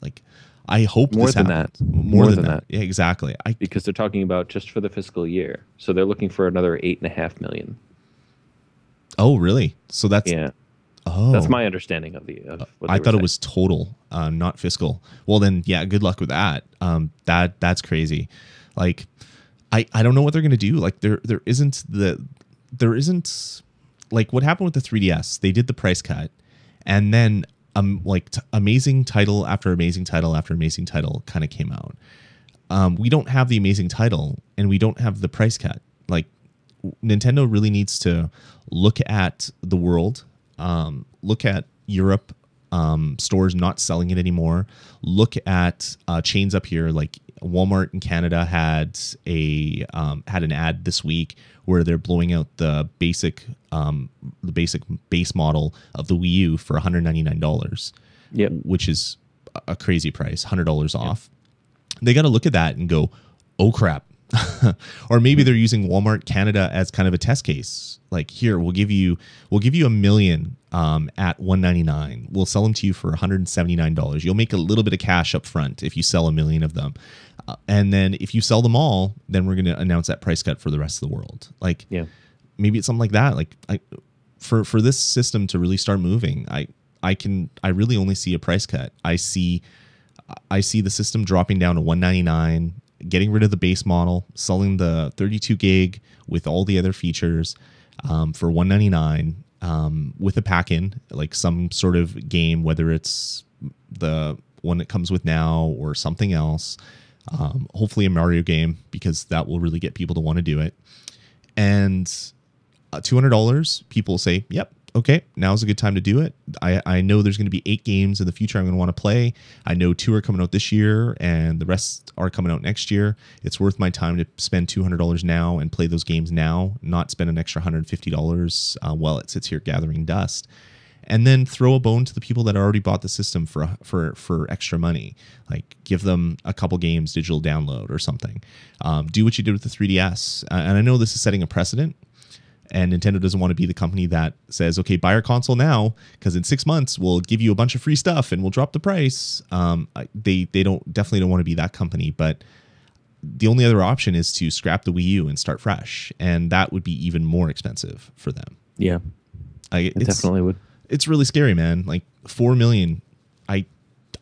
I hope more than that. More than that. Yeah, exactly. Because they're talking about just for the fiscal year, so they're looking for another 8.5 million. Oh, really? So that's that's my understanding of what I thought it was total, not fiscal. Well, then, good luck with that. That's crazy. I don't know what they're gonna do. There isn't what happened with the 3DS. They did the price cut, and then amazing title after amazing title after amazing title kind of came out. We don't have the amazing title, and we don't have the price cut. Nintendo really needs to look at the world, look at Europe, stores not selling it anymore. Look at chains up here, like Walmart in Canada had an ad this week where they're blowing out the basic base model of the Wii U for $199. Yep. Which is a crazy price, $100 off. They got to look at that and go, oh crap, Or maybe they're using Walmart Canada as kind of a test case. Like, here, we'll give you a million at $199. We'll sell them to you for $179. You'll make a little bit of cash up front if you sell a million of them. And then if you sell them all, then we're going to announce that price cut for the rest of the world. Like, yeah, maybe it's something like that. Like, for this system to really start moving, I really only see a price cut. I see the system dropping down to $199, getting rid of the base model, selling the 32 gig with all the other features for $199 with a pack-in, like some sort of game, whether it's the one that comes with now or something else. Hopefully a Mario game, because that will really get people to want to do it. And $200, people say, yep, okay, now's a good time to do it. I know there's going to be 8 games in the future I'm going to want to play. I know 2 are coming out this year and the rest are coming out next year. It's worth my time to spend $200 now and play those games now, not spend an extra $150 while it sits here gathering dust. And then throw a bone to the people that already bought the system for extra money. Like, give them a couple games digital download or something. Do what you did with the 3DS. And I know this is setting a precedent. And Nintendo doesn't want to be the company that says, okay, buy our console now, because in 6 months we'll give you a bunch of free stuff and we'll drop the price. They definitely don't want to be that company. But the only other option is to scrap the Wii U and start fresh. And that would be even more expensive for them. Yeah, it definitely would. It's really scary, man. Like, 4 million.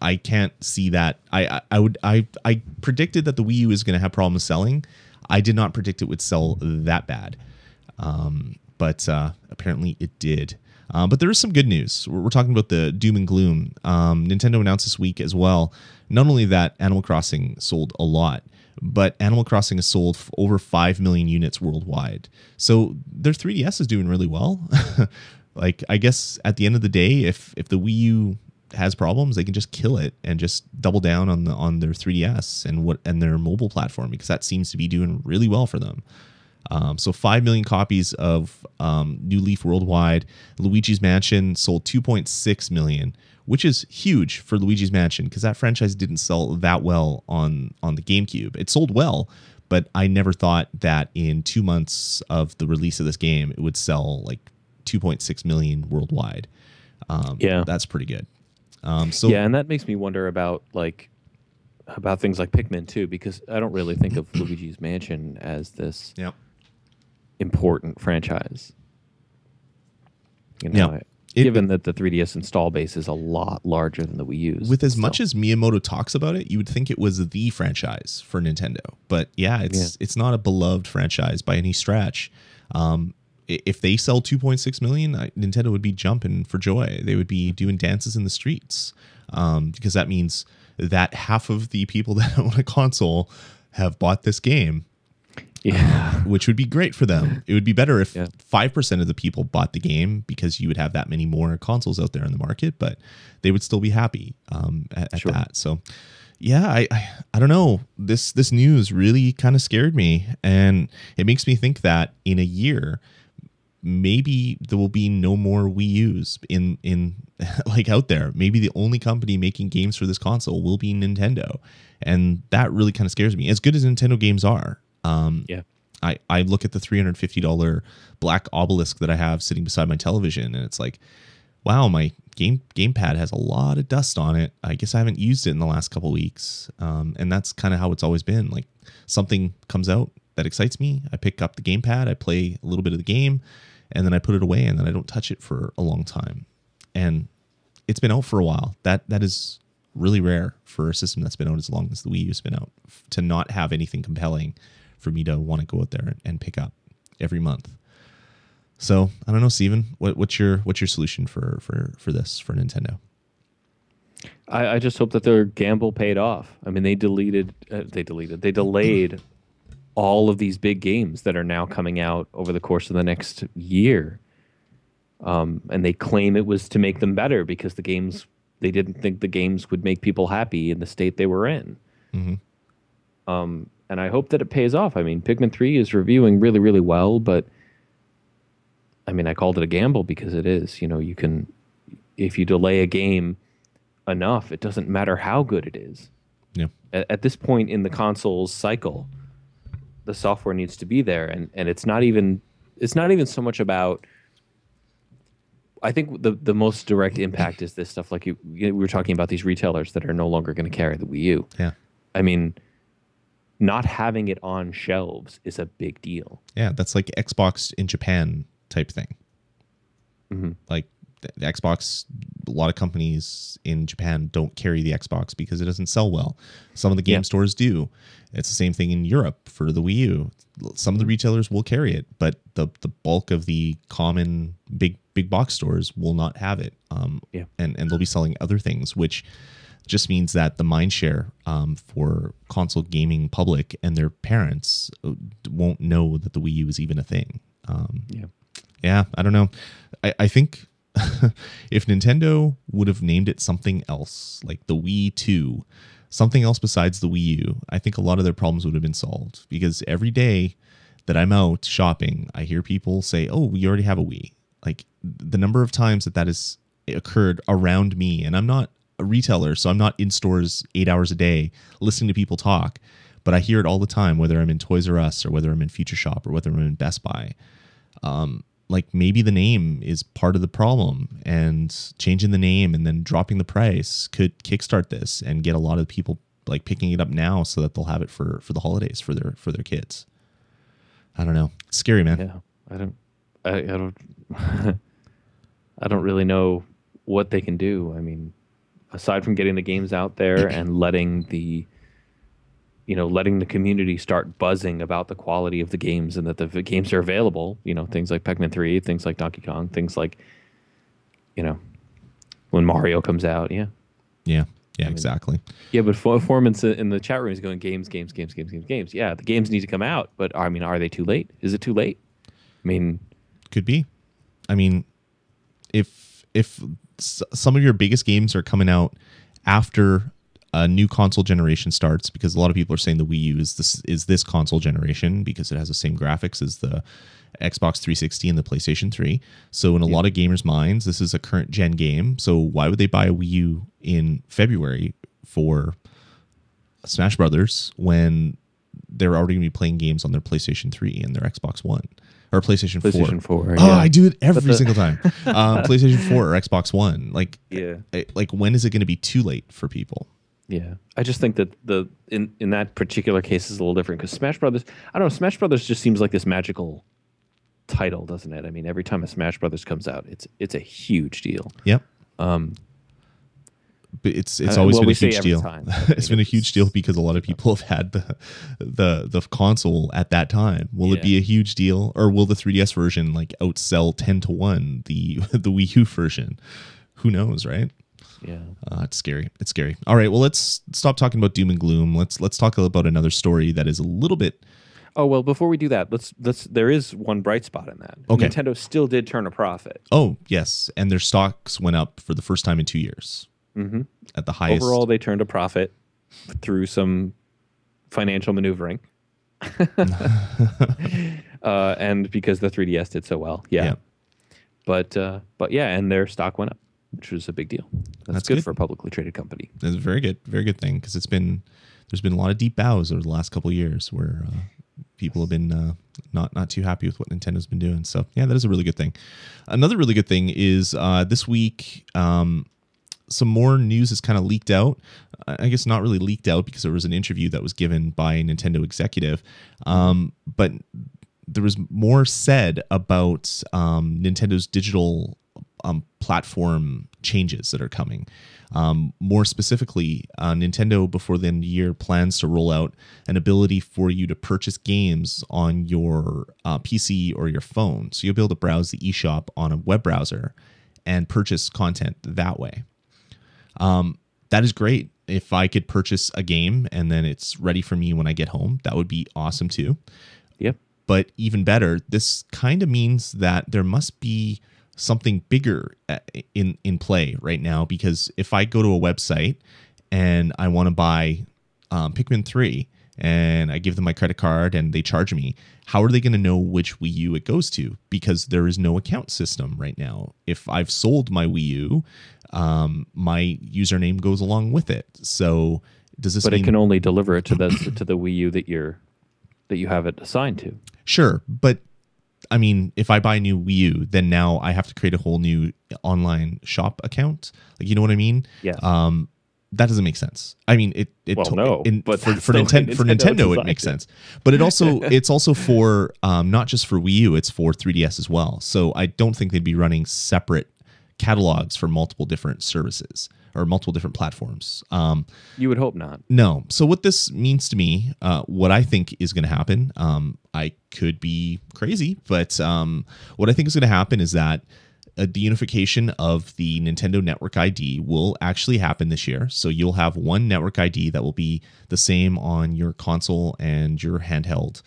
I can't see that. I predicted that the Wii U is going to have problems selling. I did not predict it would sell that bad. But apparently it did. But there is some good news. We're talking about the doom and gloom. Nintendo announced this week as well, not only that Animal Crossing sold a lot, but Animal Crossing has sold over 5 million units worldwide. So their 3DS is doing really well. Like, I guess at the end of the day, if the Wii U has problems, they can just kill it and just double down on their 3DS and their mobile platform, because that seems to be doing really well for them. So 5 million copies of New Leaf worldwide. Luigi's Mansion sold 2.6 million, which is huge for Luigi's Mansion, because that franchise didn't sell that well on the GameCube. It sold well, but I never thought that in 2 months of the release of this game, it would sell like 2.6 million worldwide. Yeah, that's pretty good. Yeah, and that makes me wonder about things like Pikmin too, because I don't really think of Luigi's Mansion as this important franchise. You know, given that the 3DS install base is a lot larger than the Wii U's. With as much as Miyamoto talks about it, you would think it was the franchise for Nintendo. But yeah, it's not a beloved franchise by any stretch. If they sell 2.6 million, Nintendo would be jumping for joy. They would be doing dances in the streets, because that means that half of the people that own a console have bought this game. Yeah, which would be great for them. It would be better if 5% of the people bought the game, because you would have that many more consoles out there in the market, but they would still be happy at that. So yeah, I don't know. This news really kind of scared me, and it makes me think that in a year, maybe there will be no more Wii U's in like out there. Maybe the only company making games for this console will be Nintendo, and that really kind of scares me. As good as Nintendo games are, I look at the $350 black obelisk that I have sitting beside my television, and it's like, wow, my gamepad has a lot of dust on it. I guess I haven't used it in the last couple weeks, and that's kind of how it's always been. Like, something comes out that excites me, I pick up the gamepad, I play a little bit of the game, and then I put it away, and then I don't touch it for a long time. And it's been out for a while. That is really rare for a system that's been out as long as the Wii U's been out, to not have anything compelling for me to want to go out there and pick up every month. So I don't know, Steven, what's your solution for this, for Nintendo? I just hope that their gamble paid off. I mean, they delayed all of these big games that are now coming out over the course of the next year. And they claim it was to make them better, because they didn't think the games would make people happy in the state they were in. Mm-hmm. And I hope that it pays off. I mean, Pikmin 3 is reviewing really, really well, but I mean, I called it a gamble because it is. You know, you can, if you delay a game enough, it doesn't matter how good it is. Yeah. At this point in the console's cycle, the software needs to be there, and it's not even so much about. I think the most direct impact is this stuff like we were talking about, these retailers that are no longer going to carry the Wii U. Yeah. I mean, not having it on shelves is a big deal. Yeah, that's like Xbox in Japan type thing. Mm-hmm. Like the Xbox, a lot of companies in Japan don't carry the Xbox because it doesn't sell well. Some of the game stores do. It's the same thing in Europe for the Wii U. Some of the retailers will carry it, but the bulk of the common big box stores will not have it. And they'll be selling other things, which just means that the mind share for console gaming public and their parents won't know that the Wii U is even a thing. Yeah, I don't know. I think if Nintendo would have named it something else, like the Wii 2, something else besides the Wii U, I think a lot of their problems would have been solved. Because every day that I'm out shopping, I hear people say, "Oh, we already have a Wii." Like the number of times that has occurred around me, and I'm not a retailer, so I'm not in stores 8 hours a day listening to people talk, but I hear it all the time, whether I'm in Toys R Us or whether I'm in Future Shop or whether I'm in Best Buy. Like maybe the name is part of the problem, and changing the name and then dropping the price could kickstart this and get a lot of people like picking it up now so that they'll have it for the holidays for their kids. I don't know. It's scary, man. Yeah, I don't I don't really know what they can do. I mean, aside from getting the games out there and letting the community start buzzing about the quality of the games and that the games are available, things like Pikmin 3, things like Donkey Kong, things like, when Mario comes out. Yeah, exactly. Yeah, but Formance in the chat room is going games. Yeah, the games need to come out, but I mean, are they too late? Is it too late? I mean, could be. I mean, if some of your biggest games are coming out after a new console generation starts, because a lot of people are saying the Wii U is this console generation because it has the same graphics as the Xbox 360 and the PlayStation 3. So in a lot of gamers' minds, this is a current gen game. So why would they buy a Wii U in February for Smash Brothers when they're already going to be playing games on their PlayStation 3 and their Xbox One? Or PlayStation 4. PlayStation 4. Oh, I do it every single time. PlayStation 4 or Xbox One. Like when is it going to be too late for people? Yeah, I just think that in that particular case is a little different because Smash Brothers. I don't know. Smash Brothers just seems like this magical title, doesn't it? I mean, every time a Smash Brothers comes out, it's a huge deal. Yep. But it's always been a huge deal. It's been a huge deal because a lot of people have had the console at that time. Will it be a huge deal, or will the 3DS version like outsell 10-1 the Wii U version? Who knows, right? Yeah, it's scary. It's scary. All right, well, let's stop talking about doom and gloom. Let's talk about another story that is a little bit. Oh well, before we do that, let's. There is one bright spot in that. Okay. Nintendo still did turn a profit. Oh yes, and their stocks went up for the first time in 2 years. Mm-hmm. At the highest. Overall, they turned a profit through some financial maneuvering, and because the 3DS did so well. Yeah. But yeah, and their stock went up, which was a big deal. That's good for a publicly traded company. That's a very good thing because there's been a lot of deep bows over the last couple of years where people have been not too happy with what Nintendo's been doing. So yeah, that is a really good thing. Another really good thing is this week some more news has kind of leaked out. I guess not really leaked out because there was an interview that was given by a Nintendo executive, but there was more said about Nintendo's digital platform changes that are coming. More specifically, Nintendo before the end of the year plans to roll out an ability for you to purchase games on your PC or your phone. So you'll be able to browse the eShop on a web browser and purchase content that way. That is great. If I could purchase a game and then it's ready for me when I get home, that would be awesome too. Yep. But even better, this kind of means that there must be something bigger in play right now, because if I go to a website and I want to buy Pikmin 3 and I give them my credit card and they charge me, how are they going to know which Wii U it goes to? Because there is no account system right now. If I've sold my Wii U, my username goes along with it. So does this mean... But it can only deliver it to the Wii U that you're that you have it assigned to. Sure, but I mean, if I buy a new Wii U, then now I have to create a whole new online shop account. Like, you know what I mean? Yes. That doesn't make sense. I mean, but for Nintendo it makes sense. But it's also for not just for Wii U, it's for 3DS as well. So I don't think they'd be running separate catalogs for multiple different services or multiple different platforms. You would hope not. No. So what this means to me, what I think is going to happen, I could be crazy, but what I think is going to happen is that the unification of the Nintendo Network ID will actually happen this year. So you'll have one network ID that will be the same on your console and your handheld.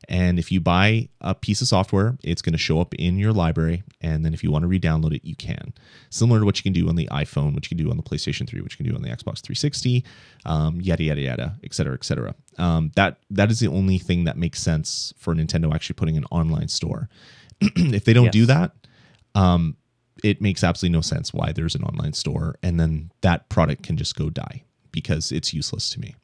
And if you buy a piece of software, it's going to show up in your library. And then if you want to re-download it, you can. Similar to what you can do on the iPhone, what you can do on the PlayStation 3, what you can do on the Xbox 360, yada, yada, yada, et cetera, et cetera. That is the only thing that makes sense for Nintendo actually putting an online store. If they don't do that, it makes absolutely no sense why there's an online store. And then that product can just go die because it's useless to me.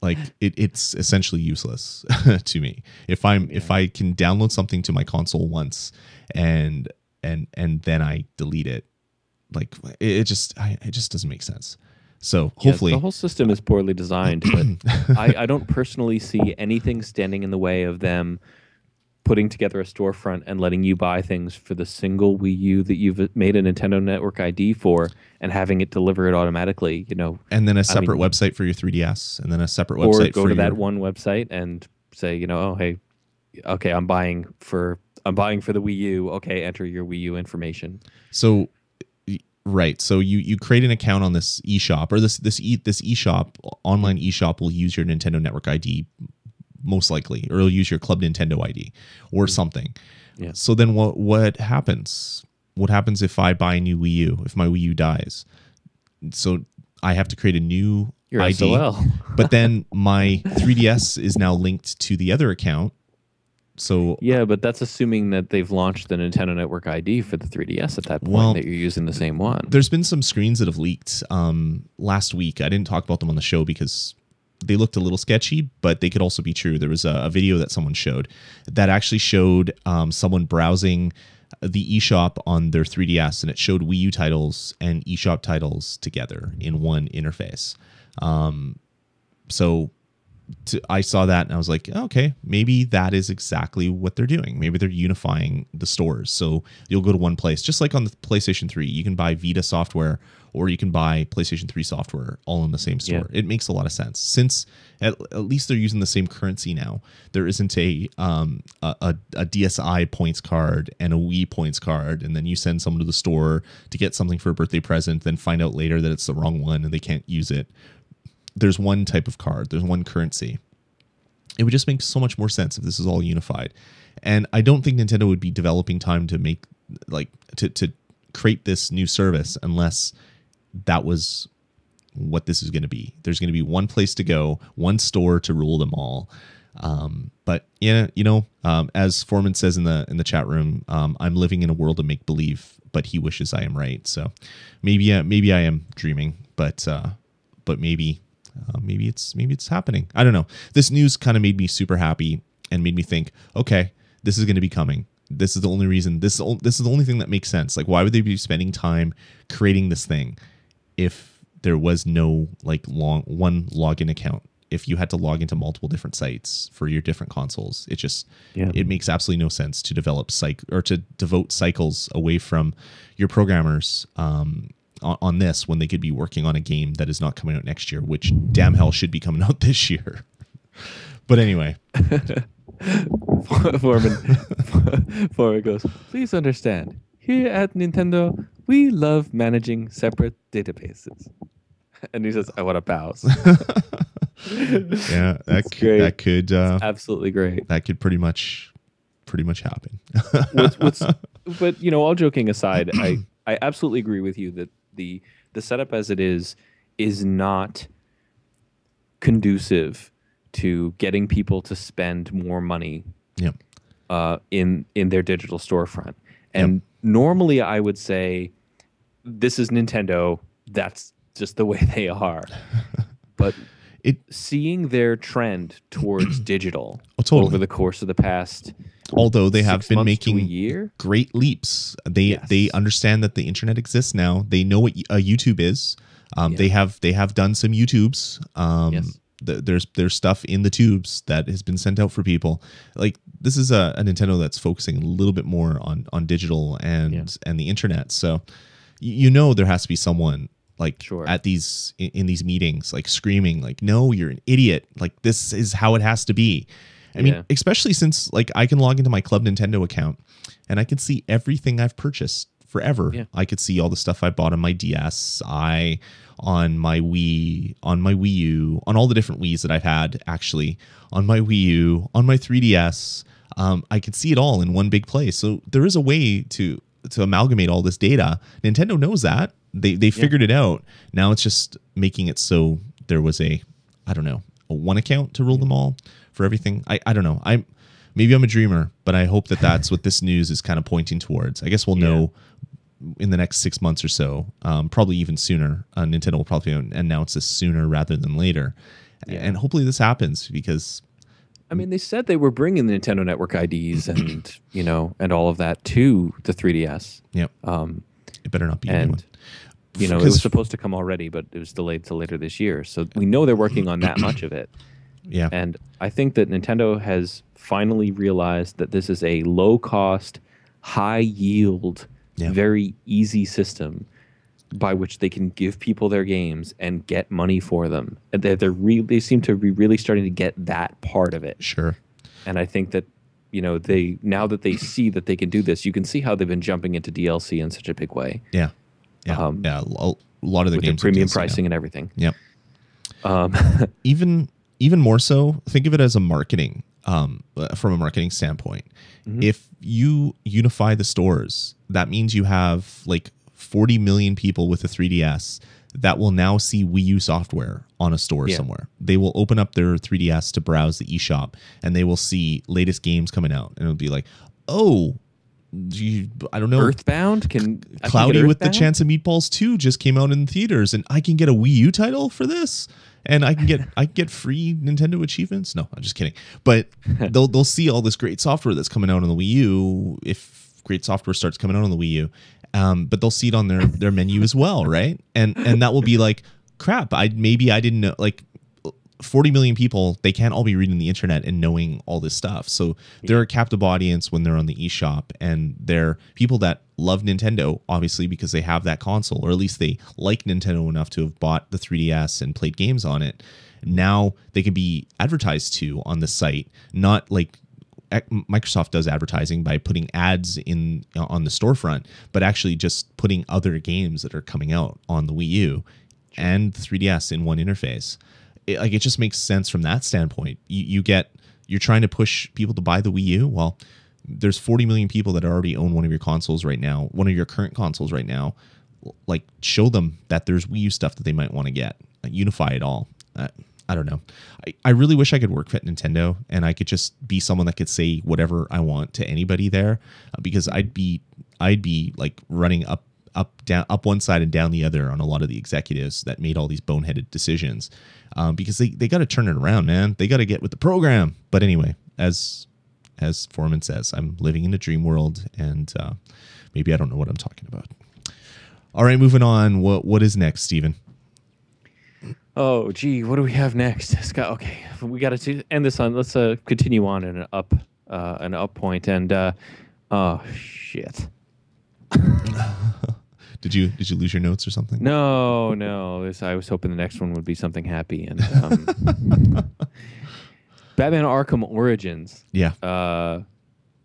Like it's essentially useless to me. If I can download something to my console once and then I delete it, like it just doesn't make sense. So hopefully the whole system is poorly designed, but I don't personally see anything standing in the way of them putting together a storefront and letting you buy things for the single Wii U that you've made a Nintendo Network ID for and having it deliver it automatically, And then a separate website for your 3DS and then a separate website or go to that one website and say, oh, hey, okay, I'm buying for the Wii U. Okay, enter your Wii U information. So right. So you create an account on this eShop or this eShop, online eShop will use your Nintendo Network ID most likely, or it'll use your Club Nintendo ID or something. Yeah. So then what happens? What happens if I buy a new Wii U, if my Wii U dies? So I have to create a new your ID. SOL. But then my 3DS is now linked to the other account. So yeah, but that's assuming that they've launched the Nintendo Network ID for the 3DS at that point, that you're using the same one. There's been some screens that have leaked last week. I didn't talk about them on the show because they looked a little sketchy, but they could also be true. There was a video that someone showed that actually showed someone browsing the eShop on their 3DS, and it showed Wii U titles and eShop titles together in one interface. I saw that and I was like, okay, maybe that is exactly what they're doing. Maybe they're unifying the stores. So you'll go to one place, just like on the PlayStation 3, you can buy Vita software or you can buy PlayStation 3 software all in the same store. Yeah. It makes a lot of sense. Since at least they're using the same currency now, there isn't a DSi points card and a Wii points card, and then you send someone to the store to get something for a birthday present, then find out later that it's the wrong one and they can't use it. There's one type of card. There's one currency. It would just make so much more sense if this is all unified. And I don't think Nintendo would be developing time to make to create this new service unless that was what this is going to be. There's going to be one place to go, one store to rule them all. But yeah, as Foreman says in the chat room, I'm living in a world of make believe, but he wishes I am right. So maybe I am dreaming, but maybe it's happening. I don't know. This news kind of made me super happy and made me think, okay, this is going to be coming. This is the only reason. This is the only thing that makes sense. Like, why would they be spending time creating this thing if there was no one login account? If you had to log into multiple different sites for your different consoles, it makes absolutely no sense to to devote cycles away from your programmers on this when they could be working on a game that is not coming out next year, which damn hell should be coming out this year. But anyway. Foreman goes, please understand, here at Nintendo, we love managing separate databases. And he says, I want to pause. Yeah, that could absolutely great. That could pretty much happen. But all joking aside, I absolutely agree with you that the setup as it is not conducive to getting people to spend more money in their digital storefront. And normally I would say this is Nintendo, that's just the way they are. But seeing their trend towards digital totally. over the course of the past, although they have been making great leaps, they understand that the internet exists now. They know what a YouTube is. They have done some YouTubes. There's stuff in the tubes that has been sent out for people. Like, this is a Nintendo that's focusing a little bit more on digital and the internet. So there has to be someone like at these in these meetings, like screaming, like, no, you're an idiot. Like, this is how it has to be. I mean, especially since like I can log into my Club Nintendo account and I can see everything I've purchased forever. Yeah. I could see all the stuff I bought on my DS, on my Wii, on my Wii U, on all the different Wiis that I've had, actually, on my Wii U, on my 3DS. I could see it all in one big place. So there is a way to amalgamate all this data. Nintendo knows that. They figured it out. Now it's just making it so there was a one account to rule them all for everything. I don't know. Maybe I'm a dreamer, but I hope that that's what this news is kind of pointing towards. I guess we'll know in the next 6 months or so, probably even sooner. Nintendo will probably announce this sooner rather than later. And hopefully this happens because... I mean, they said they were bringing the Nintendo Network IDs and, and all of that to the 3DS. Yep. It better not be anyone. It was supposed to come already, but it was delayed till later this year. So we know they're working on that much of it. Yeah. And I think that Nintendo has finally realized that this is a low-cost, high-yield, very easy system by which they can give people their games and get money for them. They seem to be really starting to get that part of it. Sure. And I think that now that they see that they can do this, you can see how they've been jumping into DLC in such a big way. Yeah. Yeah. A lot of their games premium pricing and everything. Yep. Even more so, think of it as a marketing, from a marketing standpoint. Mm-hmm. If you unify the stores, that means you have like 40 million people with a 3DS that will now see Wii U software on a store somewhere. They will open up their 3DS to browse the eShop, and they will see latest games coming out, and it'll be like, oh, I don't know. Earthbound? Cloudy with the Chance of Meatballs 2 just came out in theaters, and I can get a Wii U title for this, and I can get free Nintendo achievements. No, I'm just kidding. But they'll see all this great software that's coming out on the Wii U if great software starts coming out on the Wii U. But they'll see it on their menu as well, right? And that will be like, crap. I didn't know. Like, 40 million people, they can't all be reading the internet and knowing all this stuff. So they're a captive audience when they're on the eShop, and they're people that love Nintendo, obviously, because they have that console, or at least they like Nintendo enough to have bought the 3DS and played games on it. Now they can be advertised to on the site, not like Microsoft does advertising by putting ads in on the storefront, but actually just putting other games that are coming out on the Wii U and 3DS in one interface. It just makes sense from that standpoint. You're trying to push people to buy the Wii U. Well, there's 40 million people that already own one of your consoles right now, one of your current consoles right now. Like, show them that there's Wii U stuff that they might want to get. Unify it all. I don't know. I really wish I could work at Nintendo and I could just be someone that could say whatever I want to anybody there, because I'd be like running up one side and down the other on a lot of the executives that made all these boneheaded decisions, because they got to turn it around, man. They got to get with the program. But anyway, as Foreman says, I'm living in a dream world, and maybe I don't know what I'm talking about. All right, moving on. What is next, Steven? Oh, gee, what do we have next, Scott? Okay, we got to end this on. Let's continue on in an up point, and oh shit. Did you lose your notes or something? No. I was hoping the next one would be something happy, and Batman Arkham Origins.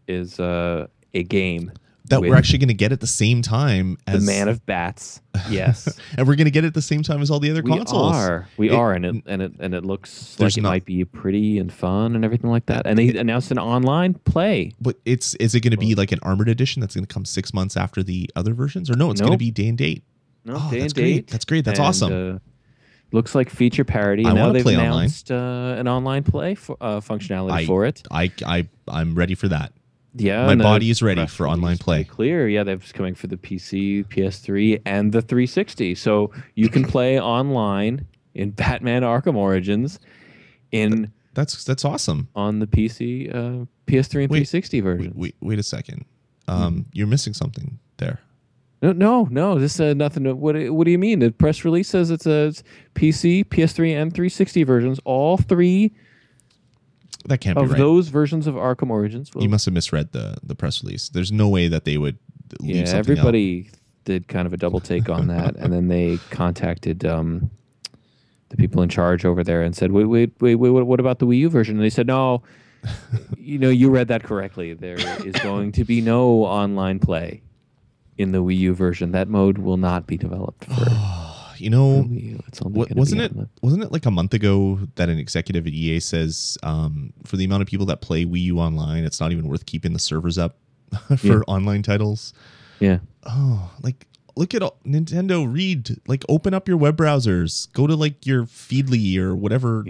Is a game that we're actually going to get at the same time as the Man of Bats. Yes, and we're going to get it at the same time as all the other consoles. We are, and it looks like it might be pretty and fun and everything like that. And they announced an online play. But is it going to be like an armored edition that's going to come 6 months after the other versions, or no? It's going to be day and date. No, day and date. That's great. That's awesome. Looks like feature parity. I now they've play announced an online play functionality for it. I'm ready for that. Yeah, my body is ready for online play. Clear, yeah, they're coming for the PC, PS3, and the 360. So you can play online in Batman Arkham Origins in That's awesome. on the PC, PS3 and 360 versions. Wait a second. You're missing something there. No. This nothing. What do you mean? The press release says it's PC, PS3, and 360 versions. All three That can't be of right. those versions of Arkham Origins. You must have misread the press release. There's no way that they would leave something everybody did kind of a double take on that, and then they contacted the people in charge over there and said, "Wait, what about the Wii U version?" And they said, "No, you read that correctly. There is going to be no online play in the Wii U version. That mode will not be developed for." Wii U. It's only wasn't it like a month ago that an executive at EA says for the amount of people that play Wii U online, it's not even worth keeping the servers up for online titles? Yeah. Oh, like look at Nintendo. Open up your web browsers. Go to like your Feedly or whatever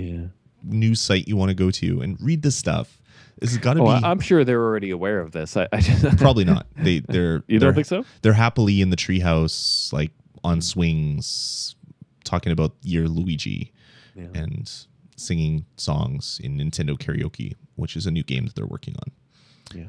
news site you want to go to and read this stuff. This has got to be. I'm sure they're already aware of this. I just probably not. They're You don't think so? They're happily in the treehouse, like on swings, talking about your Luigi and singing songs in Nintendo Karaoke, which is a new game that they're working on. Yeah.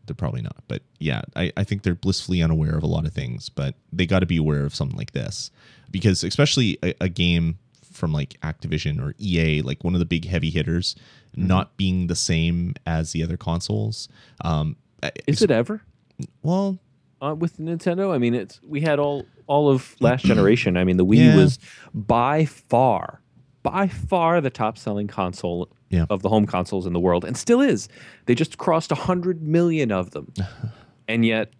They're probably not. But yeah, I think they're blissfully unaware of a lot of things, but they got to be aware of something like this, because especially a game from like Activision or EA, like one of the big heavy hitters, not being the same as the other consoles. Is it ever? Well, with Nintendo, I mean, we had all of last generation. I mean, the Wii was by far the top selling console of the home consoles in the world, and still is. They just crossed 100 million of them, and yet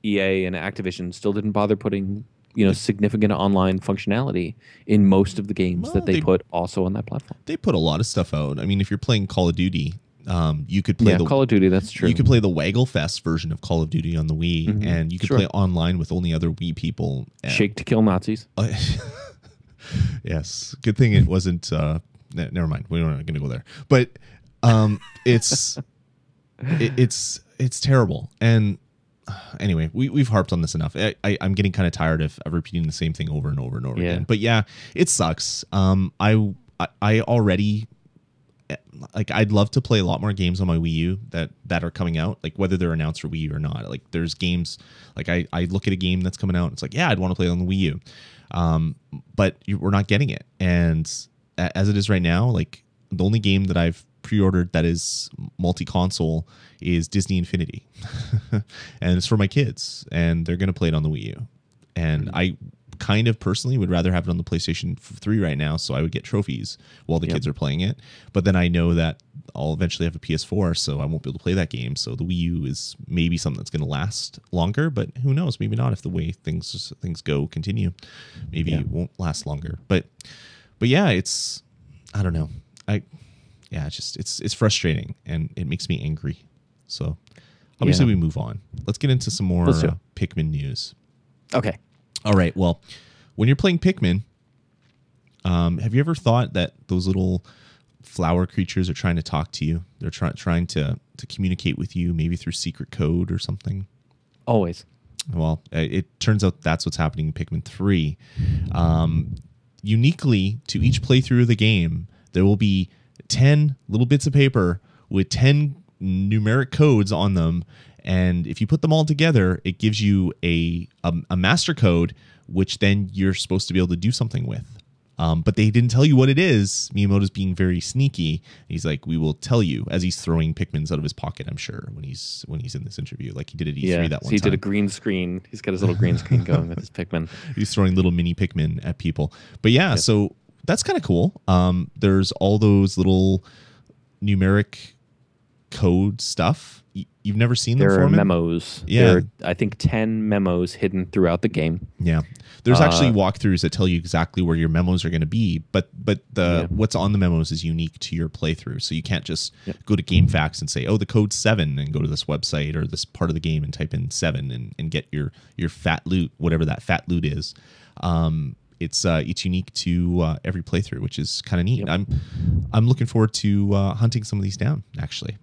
EA and Activision still didn't bother putting significant online functionality in most of the games that they put also on that platform. They put a lot of stuff out. I mean, if you're playing Call of Duty, you could play Call of Duty. That's true. You could play the Waggle Fest version of Call of Duty on the Wii, and you could play online with only other Wii people. Shake to kill Nazis. Yes, good thing it wasn't. Never mind. We're not going to go there. But it's terrible. And anyway, we've harped on this enough. I'm getting kind of tired of repeating the same thing over and over and over again. But yeah, it sucks. I already. Like, I'd love to play a lot more games on my Wii U that are coming out, like whether they're announced for Wii U or not. Like, there's games, like I look at a game that's coming out, it's like, yeah, I'd want to play it on the Wii U. But we're not getting it. And as it is right now, like the only game that I've pre-ordered that is multi-console is Disney Infinity. And it's for my kids, and they're going to play it on the Wii U. And I kind of personally would rather have it on the PlayStation 3 right now, so I would get trophies while the kids are playing it. But then I know that I'll eventually have a PS4, so I won't be able to play that game. So the Wii U is maybe something that's going to last longer, but who knows? Maybe not. If the way things continue, maybe it won't last longer. But yeah, it's, I don't know. It's frustrating, and it makes me angry. So obviously we move on. Let's get into some more Pikmin news. Okay. All right. Well, when you're playing Pikmin, have you ever thought that those little flower creatures are trying to talk to you? They're trying to communicate with you, maybe through secret code or something? Always. Well, it turns out that's what's happening in Pikmin 3. Uniquely to each playthrough of the game, there will be 10 little bits of paper with 10 numeric codes on them. And if you put them all together, it gives you a master code, which then you're supposed to be able to do something with. But they didn't tell you what it is. Miyamoto's being very sneaky. He's like, we will tell you, as he's throwing Pikmins out of his pocket, I'm sure, when he's in this interview, like he did at E3 that one time. He did a green screen. He's got his little green screen going with his Pikmin. He's throwing little mini Pikmin at people. But yeah, so that's kind of cool. There's all those little numeric code stuff. You've never seen them? There are memos. Yeah. There are, I think, 10 memos hidden throughout the game. Yeah. There's actually walkthroughs that tell you exactly where your memos are going to be, but what's on the memos is unique to your playthrough. So you can't just go to GameFAQs and say, oh, the code's 7, and go to this website or this part of the game and type in 7 and get your fat loot, whatever that fat loot is. It's unique to every playthrough, which is kind of neat. Yep. I'm looking forward to hunting some of these down, actually.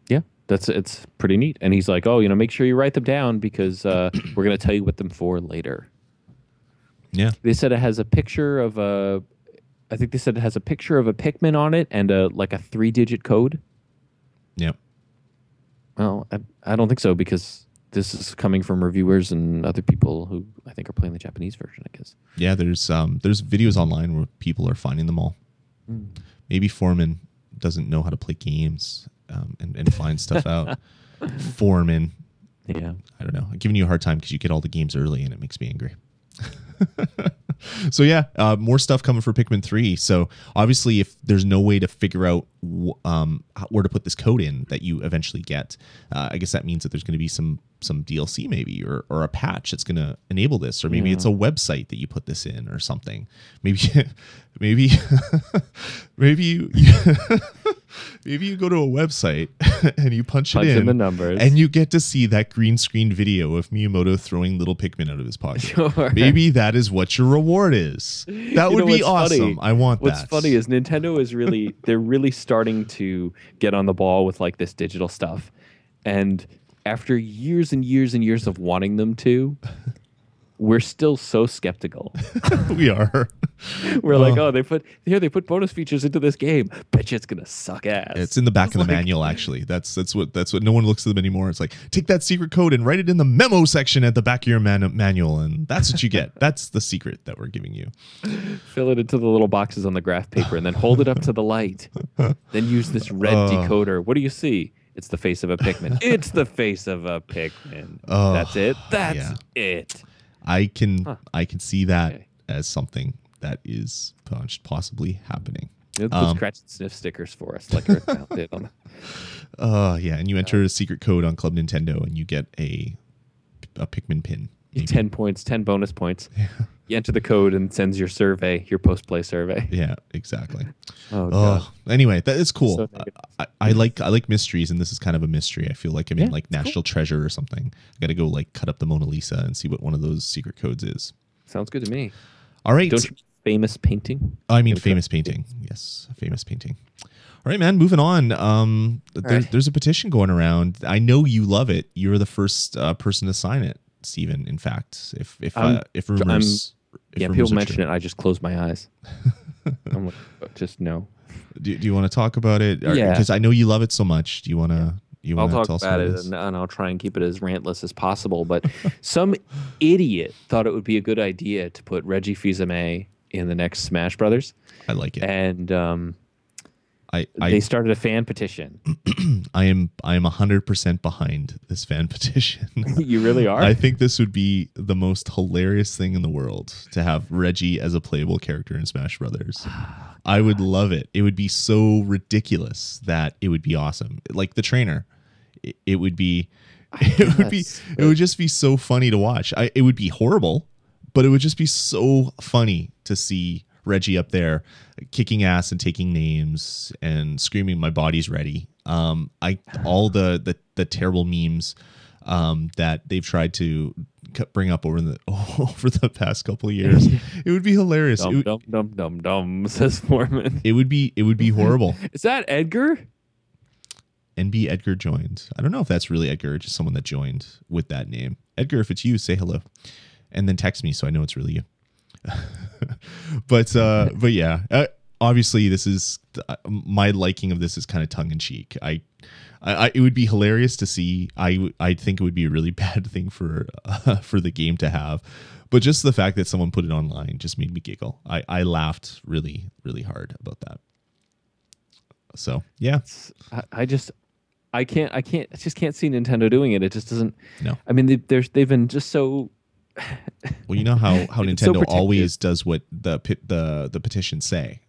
Yeah, it's pretty neat. And he's like, oh, make sure you write them down, because we're going to tell you what them for later. Yeah. They said it has a picture of I think they said it has a picture of a Pikmin on it and a 3-digit code. Yep. Well, I don't think so, because this is coming from reviewers and other people who I think are playing the Japanese version, I guess. Yeah, there's videos online where people are finding them all. Maybe Foreman doesn't know how to play games and find stuff out. Foreman. Yeah. I don't know. I'm giving you a hard time because you get all the games early and it makes me angry. So yeah, more stuff coming for Pikmin 3. So obviously, if there's no way to figure out where to put this code in that you eventually get, I guess that means that there's going to be some DLC maybe, or a patch that's going to enable this, or maybe it's a website that you put this in or something. Maybe maybe you maybe you go to a website and you punch it in the numbers, and you get to see that green screen video of Miyamoto throwing little Pikmin out of his pocket. Sure. Maybe that is what your reward is. That would be awesome. Funny? I want what's that. What's funny is Nintendo is they're really starting to get on the ball with like this digital stuff. And after years and years and years of wanting them to, we're still so skeptical. We are. We're like, oh, they put bonus features into this game. Bet you it's gonna suck ass. It's in the back of the manual, actually. That's what no one looks at them anymore. It's like, take that secret code and write it in the memo section at the back of your manual, and that's what you get. That's the secret that we're giving you. Fill it into the little boxes on the graph paper and then hold it up to the light. Then use this red decoder. What do you see? It's the face of a Pikmin. It's the face of a Pikmin. That's it. That's it. I can see that as something that is possibly happening. Put scratch and sniff stickers for us, like Earthbound did on. Yeah, and you enter a secret code on Club Nintendo, and you get a Pikmin pin. Maybe. 10 points, 10 bonus points. Yeah. You enter the code and it sends your survey, your post-play survey. Yeah, exactly. Oh, God. Anyway, that is cool. So I like mysteries, and this is kind of a mystery. I feel like I'm in like National Treasure or something. I got to go like cut up the Mona Lisa and see what one of those secret codes is. Sounds good to me. All right. Don't you mean famous painting? I mean famous painting. Yes, famous painting. All right, man. Moving on. There's a petition going around. I know you love it. You're the first person to sign it, Steven. In fact, if rumors, people mention it, I just close my eyes. I'm like, just no. Do you want to talk about it? Yeah, because I know you love it so much. Do you want to? I'll talk about it, and I'll try and keep it as rantless as possible. But some idiot thought it would be a good idea to put Reggie Fils-Aimé in the next Smash Brothers. I like it, and they started a fan petition. I am 100% behind this fan petition. You really are? I think this would be the most hilarious thing in the world to have Reggie as a playable character in Smash Brothers. I would love it. It would be so ridiculous that it would be awesome. Like the trainer, it would be. It would just be so funny to watch. It would be horrible, but it would just be so funny to see Reggie up there kicking ass and taking names and screaming, "My body's ready." All the terrible memes that they've tried to bring up over the past couple of years. It would be hilarious. Dum, says Foreman. It would be horrible. Is that Edgar? NB Edgar joined. I don't know if that's really Edgar or just someone that joined with that name. Edgar, if it's you, say hello, and then text me so I know it's really you. But yeah, obviously this is my liking of this is kind of tongue in cheek. It would be hilarious to see. I think it would be a really bad thing for the game to have, but just the fact that someone put it online just made me giggle. I laughed really, really hard about that. So yeah, I just can't see Nintendo doing it. It just doesn't. No, I mean they've been just so. Well, you know how Nintendo always does what the petitions say.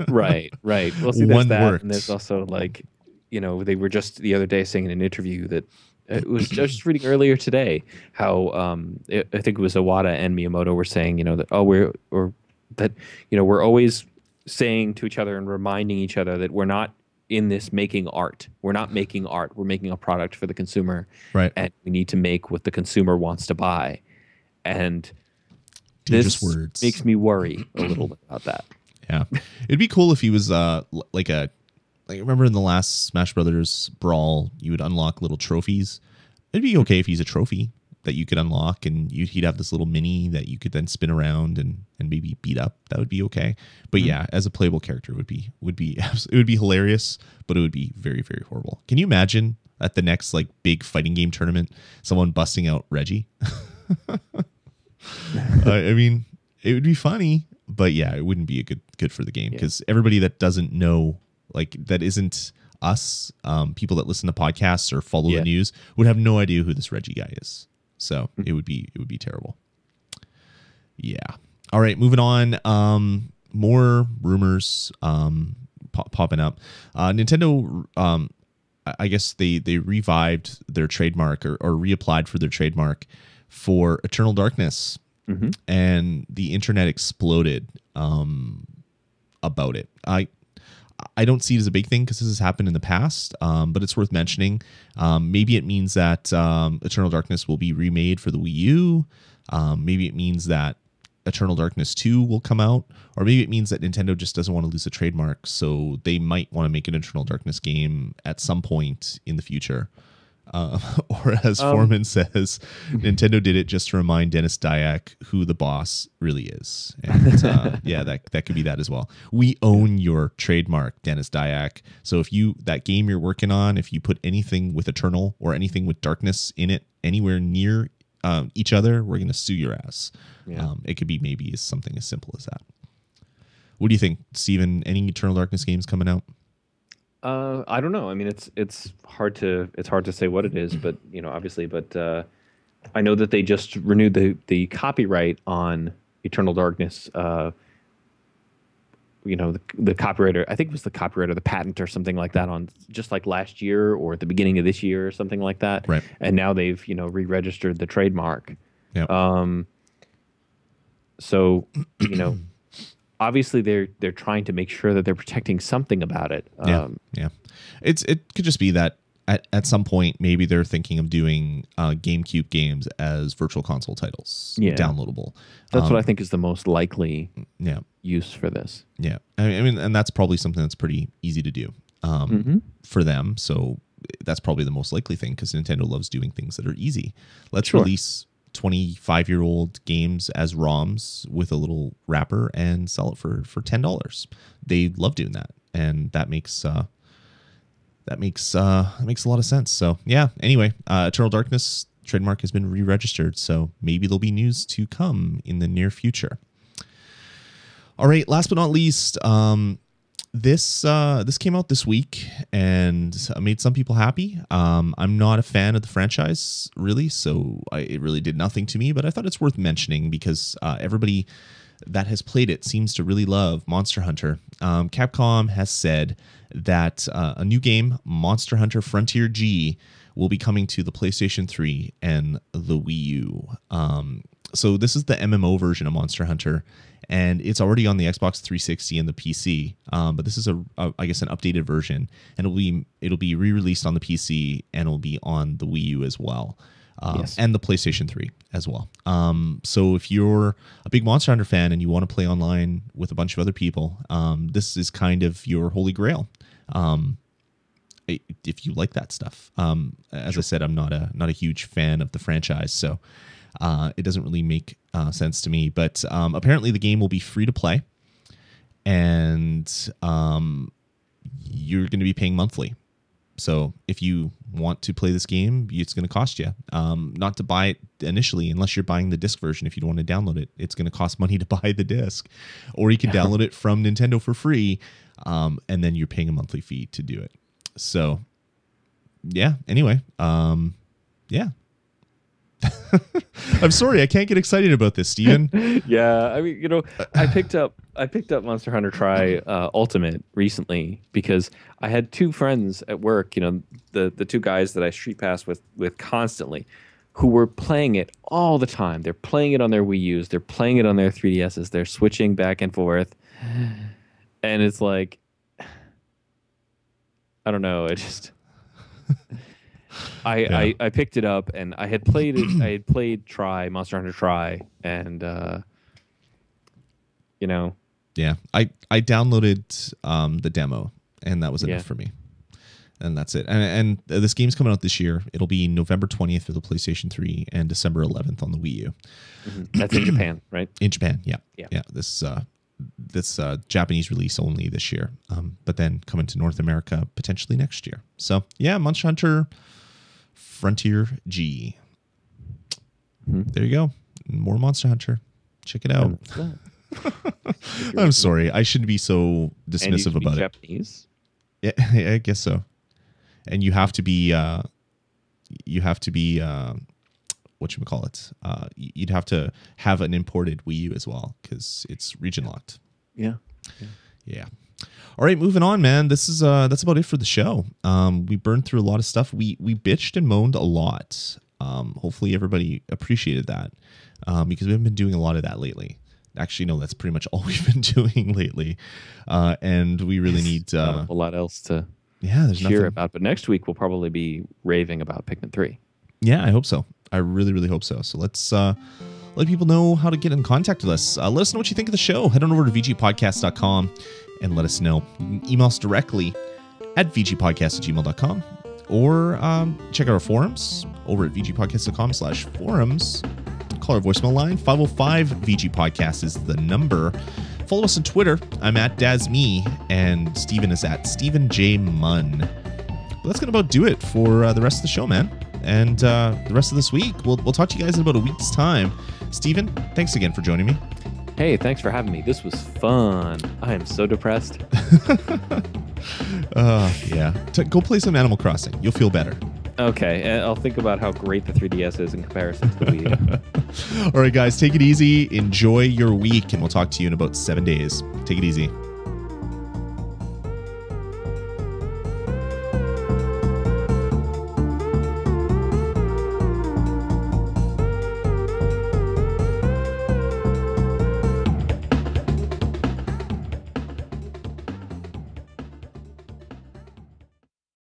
Right. Well, see, there's that, and there's also like, they were just the other day saying in an interview that it was just reading earlier today how I think it was Iwata and Miyamoto were saying that we're always saying to each other and reminding each other that we're not in this making art. We're not making art. We're making a product for the consumer, right? And we need to make what the consumer wants to buy. And Dangerous this words makes me worry a little bit about that. Yeah, it'd be cool if he was like remember in the last Smash Brothers Brawl, you would unlock little trophies. It'd be okay if he's a trophy. that you could unlock, and he'd have this little mini that you could then spin around and maybe beat up. That would be okay. But yeah, as a playable character, it would be hilarious, but it would be very, very horrible. Can you imagine at the next like big fighting game tournament, someone busting out Reggie? I mean, it would be funny, but yeah, it wouldn't be good for the game, because everybody that doesn't know, like that isn't us, people that listen to podcasts or follow the news, would have no idea who this Reggie guy is. So it would be terrible. Yeah. All right, moving on. More rumors popping up. Nintendo, I guess they revived their trademark or reapplied for their trademark for Eternal Darkness, and the internet exploded about it. I don't see it as a big thing because this has happened in the past, but it's worth mentioning. Maybe it means that Eternal Darkness will be remade for the Wii U. Maybe it means that Eternal Darkness 2 will come out, or maybe it means that Nintendo just doesn't want to lose a trademark, so they might want to make an Eternal Darkness game at some point in the future. Or as Foreman says, Nintendo did it just to remind Dennis Dyack who the boss really is. And yeah, that could be that as well. We own your trademark, Dennis Dyack. So if that game you're working on, if you put anything with Eternal or anything with Darkness in it anywhere near each other, we're going to sue your ass. Yeah. It could be maybe something as simple as that. What do you think, Steven? Any Eternal Darkness games coming out? I don't know. I mean, it's hard to say what it is, but obviously. But I know that they just renewed the copyright on Eternal Darkness. The copyright, I think it was the copyright or the patent or something like that, on just like last year or at the beginning of this year or something like that. Right. And now they've re-registered the trademark. Yeah. So obviously they're trying to make sure that they're protecting something about it. Yeah. It could just be that at some point maybe they're thinking of doing GameCube games as virtual console titles, downloadable. That's what I think is the most likely use for this. Yeah, I mean, and that's probably something that's pretty easy to do for them. So that's probably the most likely thing, because Nintendo loves doing things that are easy. Let's release 25-year-old games as ROMs with a little wrapper and sell it for $10. They love doing that, and that makes a lot of sense. So yeah. Anyway, Eternal Darkness trademark has been re-registered, so maybe there'll be news to come in the near future. All right. Last but not least, this came out this week and made some people happy. I'm not a fan of the franchise, really, so it really did nothing to me, but I thought it's worth mentioning because everybody that has played it seems to really love Monster Hunter. Capcom has said that a new game, Monster Hunter Frontier G, will be coming to the PlayStation 3 and the Wii U. So this is the MMO version of Monster Hunter, and it's already on the Xbox 360 and the PC. But this is I guess an updated version, and it'll be re-released on the PC, and it'll be on the Wii U as well, and the PlayStation 3 as well. So if you're a big Monster Hunter fan and you want to play online with a bunch of other people, this is kind of your holy grail. If you like that stuff. As I said, I'm not a huge fan of the franchise, so it doesn't really make sense to me. But apparently the game will be free to play, and you're going to be paying monthly. So if you want to play this game, it's going to cost you. Not to buy it initially, unless you're buying the disc version. If you don't want to download it, it's going to cost money to buy the disc. Or you can download it from Nintendo for free, and then you're paying a monthly fee to do it. So, yeah. Anyway, yeah. I'm sorry, I can't get excited about this, Steven. Yeah, I mean, I picked up Monster Hunter Tri Ultimate recently because I had two friends at work, the two guys that I street pass with constantly, who were playing it all the time. They're playing it on their Wii U's, they're playing it on their 3DS's, they're switching back and forth, and it's like, I don't know, it just. I picked it up and I had played it. I had played Monster Hunter Tri, and yeah, I downloaded the demo, and that was enough for me. and that's it. And this game's coming out this year. It'll be November 20th for the PlayStation 3 and December 11th on the Wii U. That's in Japan, right? In Japan, yeah. This Japanese release only this year, but then coming to North America potentially next year. So yeah, Monster Hunter Frontier G. There you go. More Monster Hunter. Check it out. I'm sorry. I shouldn't be so dismissive about it. Japanese? Yeah, I guess so. And you have to be whatchamacallit? You'd have to have an imported Wii U as well because it's region locked. Yeah. All right, moving on, man. This is that's about it for the show. We burned through a lot of stuff. We bitched and moaned a lot. Hopefully everybody appreciated that because we haven't been doing a lot of that lately. Actually, no, that's pretty much all we've been doing lately. And we really need a lot else to there's cheer nothing about. But next week we'll probably be raving about Pikmin 3. Yeah, I hope so. I really, really hope so. So let's let people know how to get in contact with us. Let us know what you think of the show. Head on over to vgpodcast.com and let us know. You can email us directly at vgpodcast@gmail.com or check out our forums over at vgpodcast.com/forums. Call our voicemail line. 505-VG-Podcast is the number. Follow us on Twitter. I'm at DazMe, and Steven is at Stephen J. Munn. But that's going to about do it for the rest of the show, man. And the rest of this week, we'll talk to you guys in about a week's time. Steven, thanks again for joining me. Hey, thanks for having me. This was fun. I am so depressed. Yeah. Go play some Animal Crossing. You'll feel better. Okay, I'll think about how great the 3DS is in comparison to the Wii U. All right, guys, take it easy. Enjoy your week, and we'll talk to you in about 7 days. Take it easy.